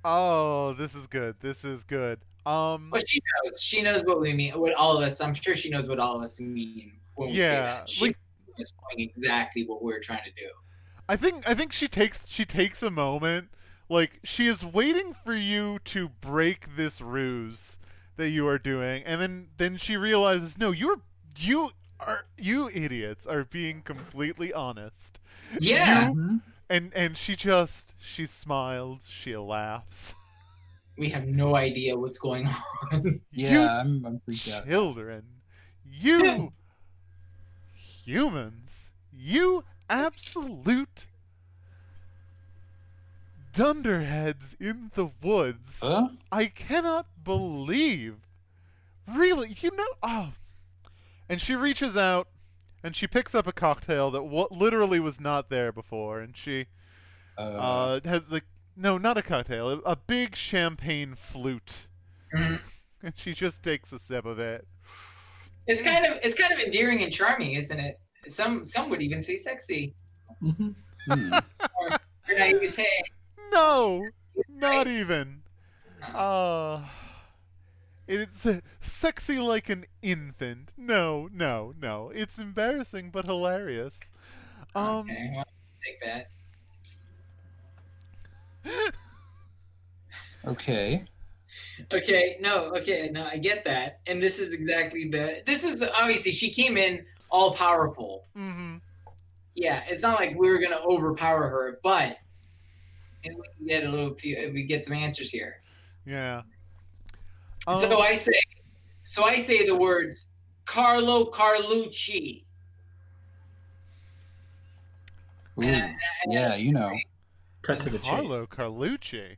Oh, this is good. This is good. Well, she knows. She knows what we mean. What all of us. I'm sure she knows what all of us mean when we say that. She is knowing exactly what we're trying to do. I think she takes a moment. Like, she is waiting for you to break this ruse that you are doing, and then she realizes, no, you idiots are being completely honest. Yeah. And she smiles, she laughs. We have no idea what's going on. Yeah, I'm freaked out. Children, you humans, you absolute dunderheads in the woods. Huh? I cannot believe. Really, oh. And she reaches out and she picks up a cocktail that literally was not there before, and she has no, not a cocktail, a big champagne flute. And she just takes a sip of it. It's kind of endearing and charming, isn't it? Some would even say sexy. Or naivete. No, not even. It's sexy like an infant. No. It's embarrassing but hilarious. Okay, well, take that. Okay. No, I get that. And this is exactly this is obviously she came in all powerful. Mm-hmm. Yeah, it's not like we were gonna overpower her, but maybe we can get a little few. We get some answers here. Yeah. So I say the words Carlo Carlucci. Ooh, yeah, you know. Cut to the Carlo chase. Carlucci.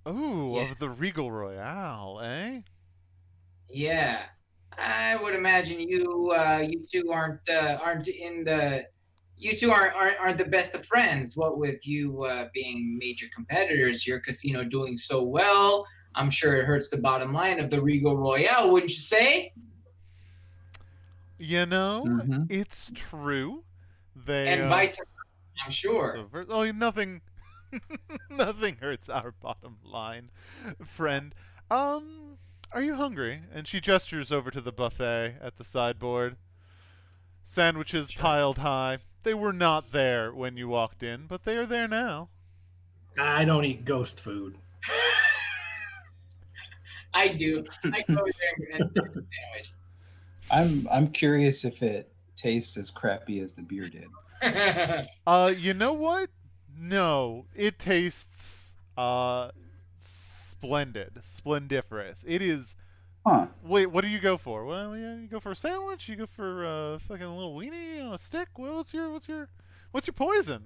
Ooh, Yeah. of the Regal Royale, eh? Yeah, I would imagine you two aren't in the you two aren't the best of friends. What with you being major competitors, your casino doing so well, I'm sure it hurts the bottom line of the Regal Royale, wouldn't you say? You know, Mm-hmm. it's true. They And vice versa, I'm sure. nothing nothing hurts our bottom line, friend. Are you hungry? And she gestures over to the buffet at the sideboard. Sandwiches Sure. piled high. They were not there when you walked in, but they are there now. I don't eat ghost food. I do. I go there and get a sandwich. I'm curious if it tastes as crappy as the beer did. You know what? No, it tastes splendid, splendiferous. It is. Huh. Wait, what do you go for? Well, yeah, you go for a sandwich. You go for fucking a little weenie on a stick. What's your poison?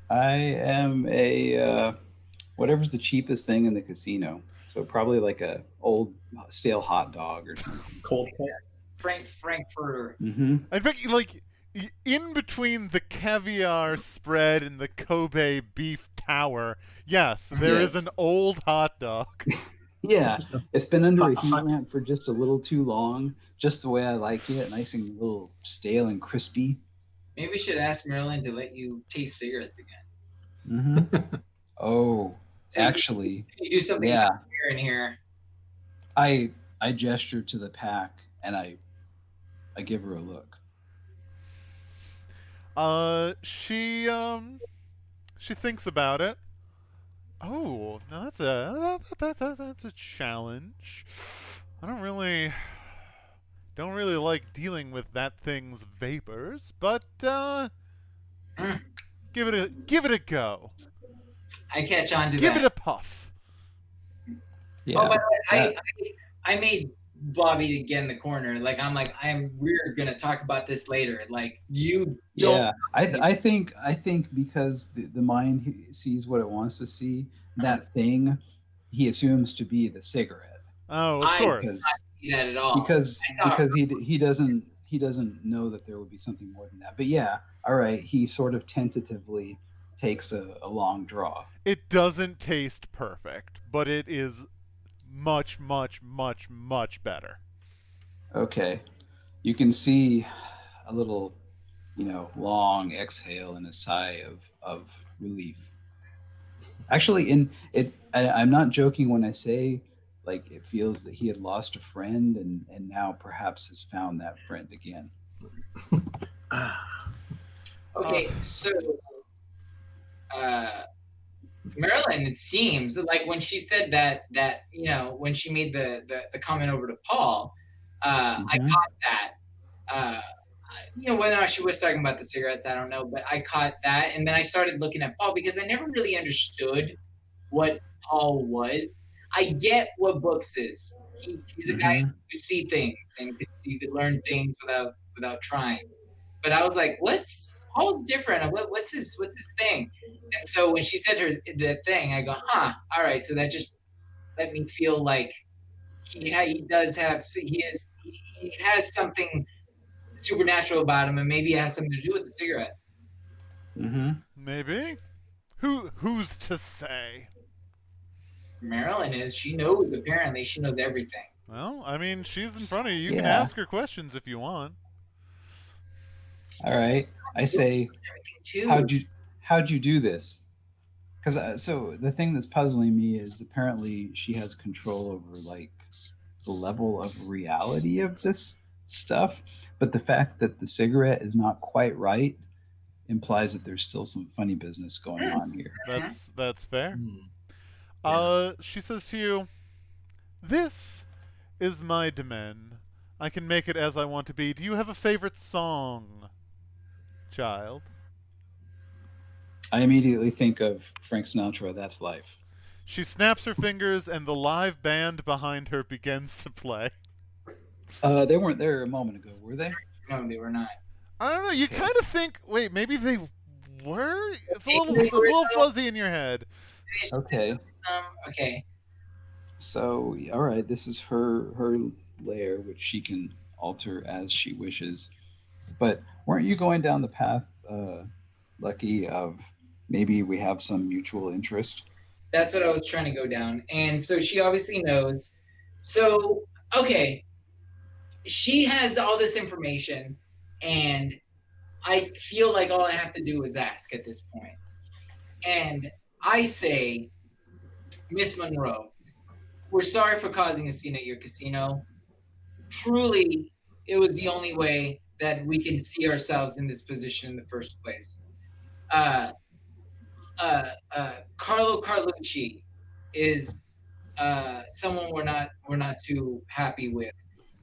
I am a whatever's the cheapest thing in the casino. So probably like a old stale hot dog or something. Cold cuts. Yes. Frankfurter. Mm-hmm. In fact, like in between the caviar spread and the Kobe beef tower, yes, there is Yes. an old hot dog. Yeah, So, it's been under a hot- heat hot- lamp for just a little too long, just the way I like it, nice and a little stale and crispy. Maybe we should ask Marilyn to let you taste cigarettes again. Mm-hmm. Oh, See, actually, you do something yeah, here and here. I gesture to the pack and I give her a look. She thinks about it. Oh, now that's a challenge. I don't really like dealing with that thing's vapors, but Mm. give it a go. I catch on to Give that. it a puff. Yeah, Oh, by the way, that- I made Bobby to get in the corner. We're gonna talk about this later. Like you don't. yeah. I think because the mind sees what it wants to see. That thing he assumes to be the cigarette Oh, of I course. because see that at all. I saw he doesn't know that there would be something more than that. But yeah, all right. He sort of tentatively takes a long draw. It doesn't taste perfect, but it is much, much, much, much better. Okay, you can see a little, long exhale and a sigh of relief. Actually, I'm not joking when I say like it feels that he had lost a friend and now perhaps has found that friend again. Ah, Okay, so uh, Marilyn, it seems like when she said that when she made the comment over to Paul, I Mhm. caught that. Whether or not she was talking about the cigarettes, I don't know, but I caught that, and then I started looking at Paul because I never really understood what Paul was. I get what Books is. He's a guy who Mhm. could see things and he could learn things without trying. But I was like, "What's Paul's different? What's his thing?" And so when she said that thing, I go, "Huh, all right." So that just let me feel like he does have he has something supernatural about him, and maybe it has something to do with the cigarettes. Mhm. Maybe. Who's to say? Marilyn is. She knows. Apparently, she knows everything. Well, I mean, she's in front of you. You can Yeah. ask her questions if you want. All right. I say, Everything too. how'd you do this? Because so the thing that's puzzling me is apparently she has control over like the level of reality of this stuff, but the fact that the cigarette is not quite right implies that there's still some funny business going on here. That's fair. Yeah. She says to you, "This is my domain. I can make it as I want to be. Do you have a favorite song, child?" I immediately think of Frank Sinatra. That's life. She snaps her fingers, and the live band behind her begins to play. They weren't there a moment ago, were they? No, they were not. I don't know. You Okay. kind of think, wait, maybe they were. It's a Maybe little, they it's a were little fuzzy in your head. Okay. Okay. So, all right, this is her lair, which she can alter as she wishes. But weren't you going down the path, Lucky, of maybe we have some mutual interest? That's what I was trying to go down. And so she obviously knows. So, okay. She has all this information, and I feel like all I have to do is ask at this point. And I say, Miss Monroe, we're sorry for causing a scene at your casino. Truly, it was the only way that we can see ourselves in this position in the first place. Carlo Carlucci is someone we're not too happy with,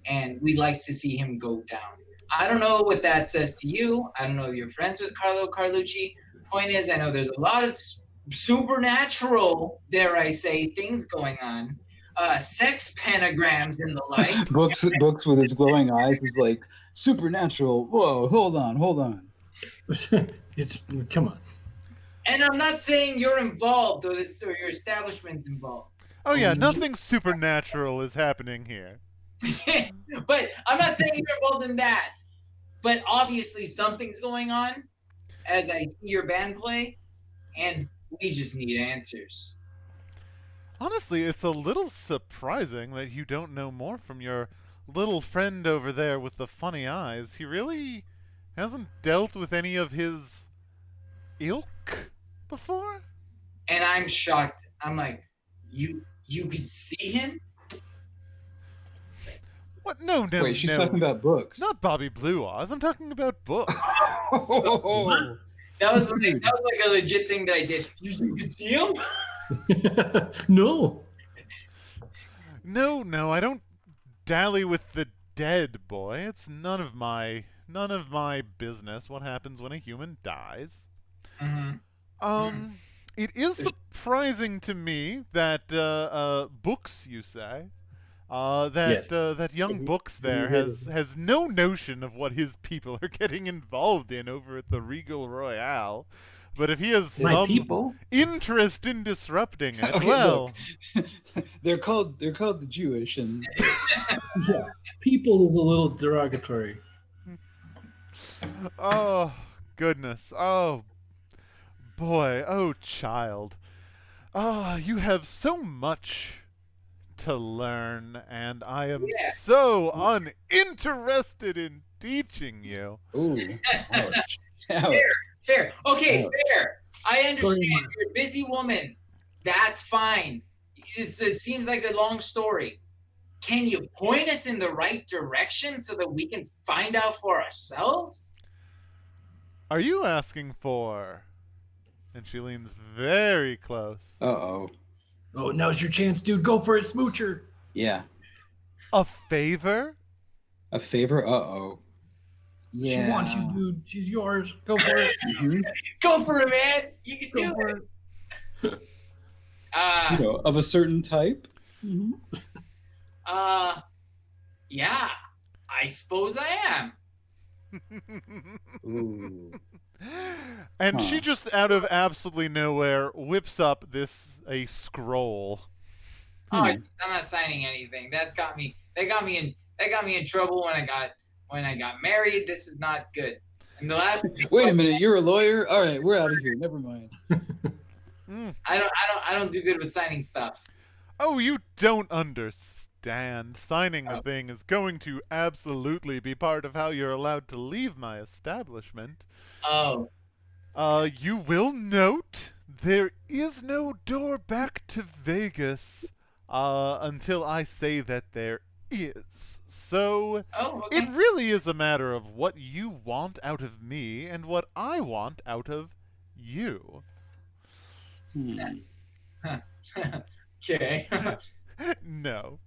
and we'd like to see him go down. I don't know what that says to you. I don't know if you're friends with Carlo Carlucci. Point is, I know there's a lot of supernatural, dare I say, things going on. Sex pentagrams and the like. Books with his glowing eyes is like supernatural. Whoa, hold on. Come on. And I'm not saying you're involved or your establishment's involved. Oh yeah, nothing supernatural is happening here. But I'm not saying you're involved in that. But obviously something's going on as I see your band play, and we just need answers. Honestly, it's a little surprising that you don't know more from your little friend over there with the funny eyes. He really hasn't dealt with any of his ilk before? And I'm shocked. I'm like, you could see him? What? No. Wait, she's no. talking about books. Not Bobby Blue Eyes. I'm talking about books. That was like a legit thing that I did. You could see him? No. No, I don't dally with the dead, boy. It's none of my business what happens when a human dies. Mm-hmm. It is surprising to me that Books, you say, that young Books there has no notion of what his people are getting involved in over at the Regal Royale. But if he has some interest in disrupting it, Okay, well, they're called the Jewish, and yeah, people is a little derogatory. oh goodness, oh boy, oh child, you have so much to learn, and I am so uninterested in teaching you. ooh, ouch. Fair. Okay, fair. I understand. You're a busy woman. That's fine. It seems like a long story. Can you point us in the right direction so that we can find out for ourselves? Are you asking for? And she leans very close. Uh-oh. Oh, now's your chance, dude. Go for it, smoocher. Yeah. A favor? A favor? Uh-oh. Yeah. She wants you, dude. She's yours. Go for it. Mm-hmm. Go for it, man. You can do it. Of a certain type? Mm-hmm. Yeah. I suppose I am. Ooh. And she just out of absolutely nowhere whips up a scroll. Oh, I'm not signing anything. That got me in trouble when I got married. This is not good. And the last Wait a minute, you're a lawyer? All right, we're out of here. Never mind. I don't do good with signing stuff. Oh, you don't understand. Signing the thing is going to absolutely be part of how you're allowed to leave my establishment. Oh. You will note there is no door back to Vegas until I say that there is. So Okay. it really is a matter of what you want out of me and what I want out of you. Okay. No.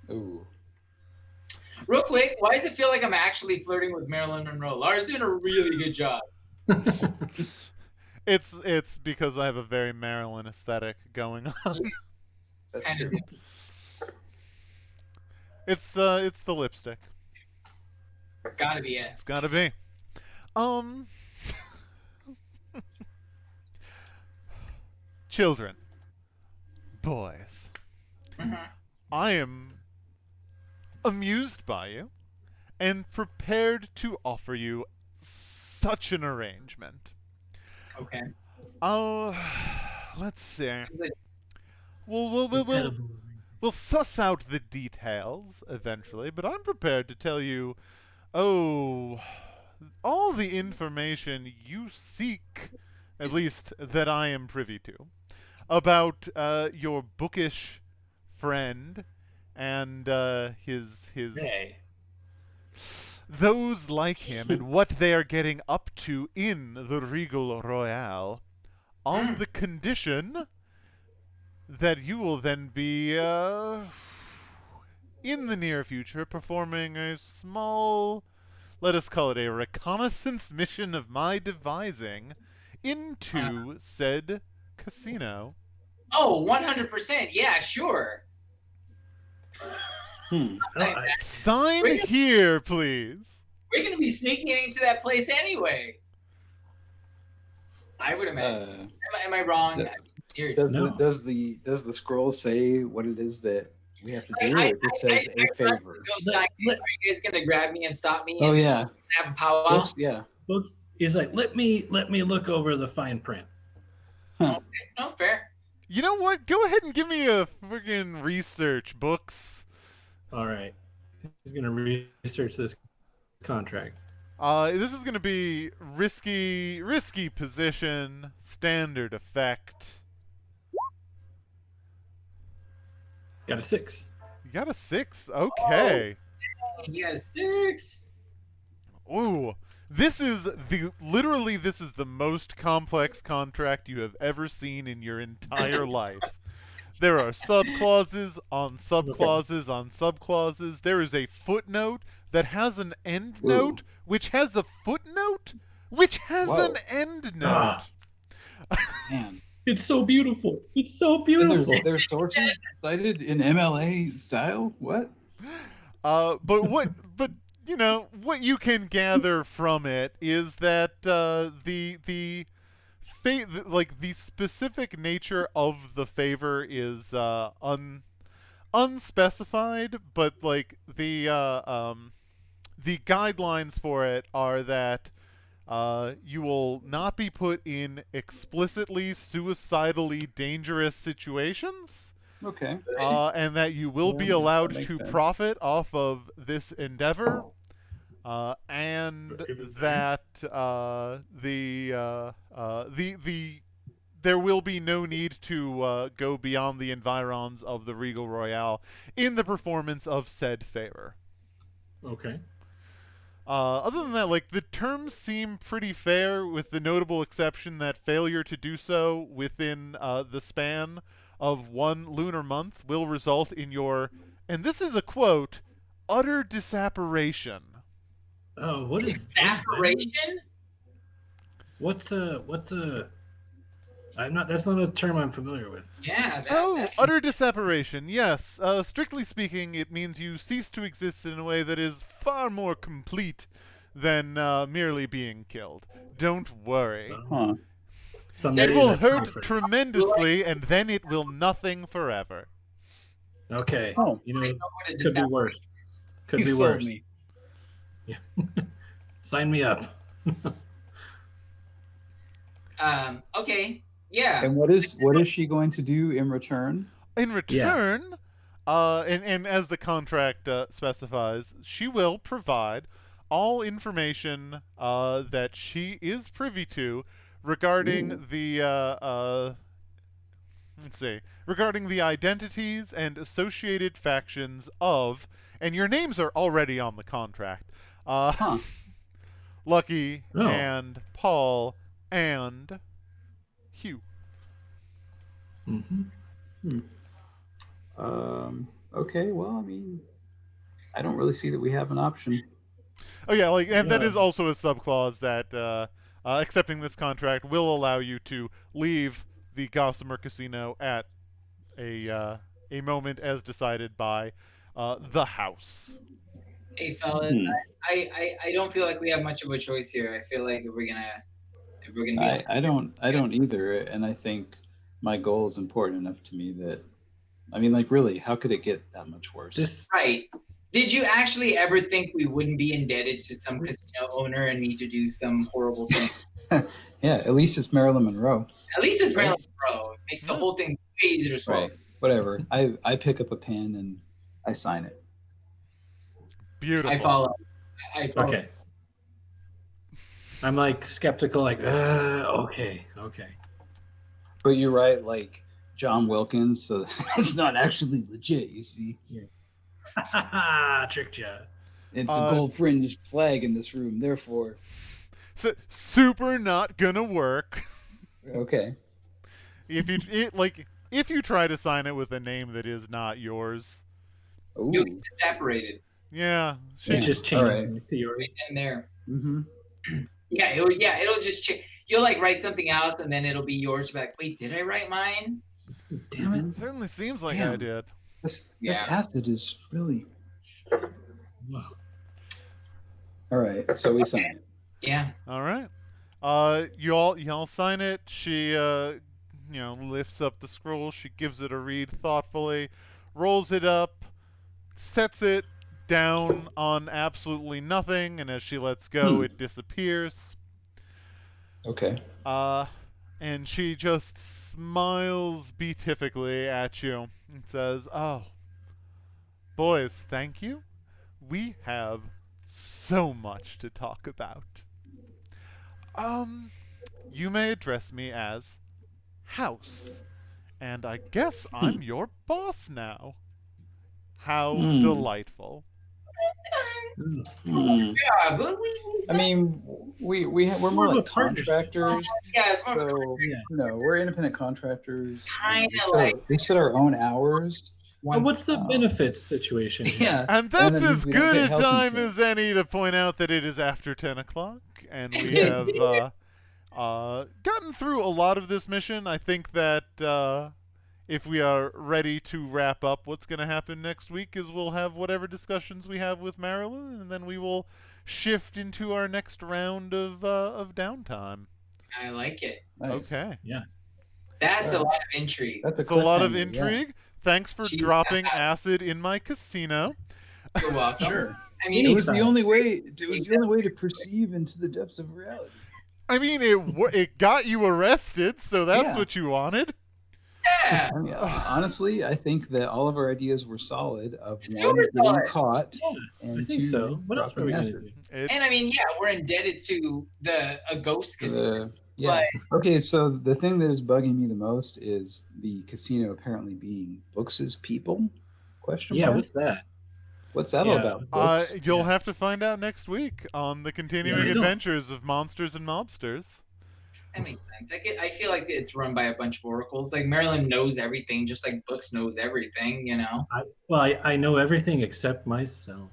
Ooh. Real quick, why does it feel like I'm actually flirting with Marilyn Monroe? Lara's doing a really good job. It's because I have a very Maryland aesthetic going on. That's Kind of. true. It's the lipstick. It's got to be it. It's gotta be. Um, children, boys, Mhm. I am amused by you and prepared to offer you such an arrangement. Okay. Oh, let's see. Good. We'll we'll suss out the details eventually, but I'm prepared to tell you, oh, all the information you seek, at least that I am privy to, about your bookish friend and his Hey. those like him and what they are getting up to in the Regal Royale, on Mm. the condition that you will then be in the near future performing a small, let us call it a reconnaissance mission of my devising into said casino. Oh, 100%. Yeah, sure. Hmm. Oh, I- Sign Wait. here, please. We're going to be sneaking into that place anyway. I would imagine. Am I wrong? Does, Here- does, No. does the scroll say what it is that we have to do, I- or it just says a favor? Go sign in. Are you guys going to grab me and stop me Oh and yeah, have a powwow? Books, yeah. Books. He's like, let me look over the fine print. Huh. No, fair. You know what? Go ahead and give me a friggin' research, books. All right. He's gonna research this contract. This is gonna be risky position, standard effect. Got a 6. You got a 6? Okay. You got a 6. Ooh. This is the most complex contract you have ever seen in your entire life. There are subclauses on subclauses on subclauses. There is a footnote that has an end Ooh. note, which has a footnote, which has Whoa. an end note. Ah. Man. It's so beautiful. It's so And beautiful. there's sources cited in MLA style. What? But you know what you can gather from it is that the specific nature of the favor is unspecified, but like the guidelines for it are that you will not be put in explicitly suicidally dangerous situations. Okay. And that you will be Yeah, allowed that makes to sense. profit off of this endeavor, and that there will be no need to go beyond the environs of the Regal Royale in the performance of said favor. Okay. Other than that, like, the terms seem pretty fair, with the notable exception that failure to do so within the span of one lunar month will result in your, and this is a quote, utter disapparation. Oh, what is Evaporation? What's a? I'm not. That's not a term I'm familiar with. Yeah. That's Utter disapparation, yes. Strictly speaking, it means you cease to exist in a way that is far more complete than merely being killed. Don't worry. Huh. Some It days will I hurt prefer- tremendously, and then it will nothing forever. Okay. Oh. You know, I know what a could be worse. disapparation is. Could You be sold worse. me. Sign me up. Okay. Yeah. And what is she going to do in return? In return, and as the contract specifies, she will provide all information that she is privy to regarding Ooh. regarding the identities and associated factions of, and your names are already on the contract, Huh. Lucky Oh. and Paul and Hugh. Mm-hmm. Okay. Well, I mean, I don't really see that we have an option. Oh yeah, like, and that Yeah. is also a subclause that accepting this contract will allow you to leave the Gossamer Casino at a moment as decided by the house. Hey, fellas, I don't feel like we have much of a choice here. I feel like if we're gonna be, I don't either, and I think my goal is important enough to me that, I mean, like, really, how could it get that much worse? This right. Did you actually ever think we wouldn't be indebted to some casino owner and need to do some horrible thing? Yeah, at least it's Marilyn Monroe. At least it's Marilyn Monroe. It makes the whole thing way easier to swallow. Right. Whatever. I pick up a pen and I sign it. Beautiful. I follow. okay. I'm like skeptical, like, okay. But you're right, like John Wilkins, so it's not actually legit, you see. Tricked ya. It's a gold fringed flag in this room, therefore. Super not gonna work. Okay. If you try to sign it with a name that is not yours. Ooh. You'll get separated. Yeah. It just changed right. to yours. Right in there. Mm-hmm. It'll just change. You'll like write something else, and then it'll be yours. You'll be like, wait, did I write mine? Damn it. Certainly seems like Damn. I did. This acid is really. Wow. All right, so we sign it. Yeah. All right. Y'all sign it. She lifts up the scroll. She gives it a read thoughtfully, rolls it up, sets it down on absolutely nothing, and as she lets go, it disappears. Okay. And she just smiles beatifically at you and says, "Oh, boys, thank you. We have so much to talk about. You may address me as House, and I guess I'm your boss now. How delightful." Yeah, but I mean, we're more like contractors. Yeah, it's more So, we're independent contractors. Kinda like- we set our own hours. What's the benefits situation? Yeah. And that's that as means we don't good get a health time insurance. as any to point out that it is after 10 o'clock, and we have gotten through a lot of this mission. I think that if we are ready to wrap up, what's going to happen next week is we'll have whatever discussions we have with Marilyn, and then we will shift into our next round of downtime. I like it. Nice. Okay. Yeah. That's a lot of intrigue. That's It's a lot of cliffhanger, intrigue. Thanks for Jeez. dropping acid in my casino. You're welcome. Yeah. Sure. I mean, It was the only way. It was the only way to perceive into the depths of reality. I mean, it got you arrested, so that's Yeah. what you wanted. yeah. I mean, honestly, I think that all of our ideas were solid. Of Super one, getting solid. caught, I and think two, so. What else are we dropping going to acid. do? And I mean, yeah, we're indebted to a ghost casino. Yeah. Okay, so the thing that is bugging me the most is the casino apparently being Books' people? Question Yeah, mark? what's that? What's that all Yeah. about? Books? You'll Yeah. have to find out next week on the continuing I don't- adventures of Monsters and Mobsters. That makes sense. I feel like it's run by a bunch of oracles. Like Marilyn knows everything, just like Books knows everything. You know. I know everything except myself.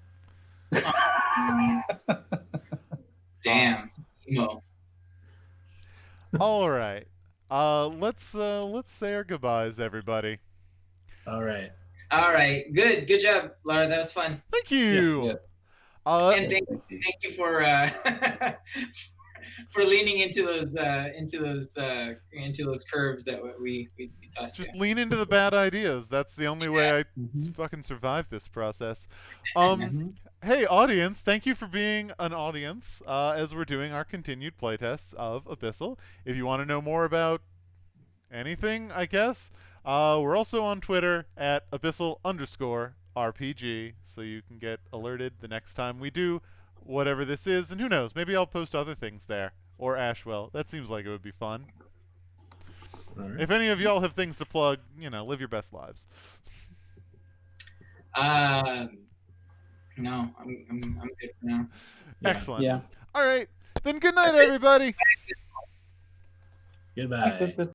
Damn. Emo. All right. Let's say our goodbyes, everybody. All right. All right. Good job, Lara. That was fun. Thank you. Yes. And thank you. you for for leaning into those curves that we tossed. Just you. lean into the bad ideas. That's the only way I Mhm. fucking survive this process. Mhm. Hey, audience, thank you for being an audience as we're doing our continued playtests of Abyssal. If you want to know more about anything, I guess, we're also on Twitter at Abyssal_RPG, so you can get alerted the next time we do whatever this is. And who knows, maybe I'll post other things there. Or Ashwell. That seems like it would be fun. All right. If any of y'all have things to plug, live your best lives. No, I'm good for now. Yeah. Excellent. Yeah. All right. Then good night, everybody. Goodbye.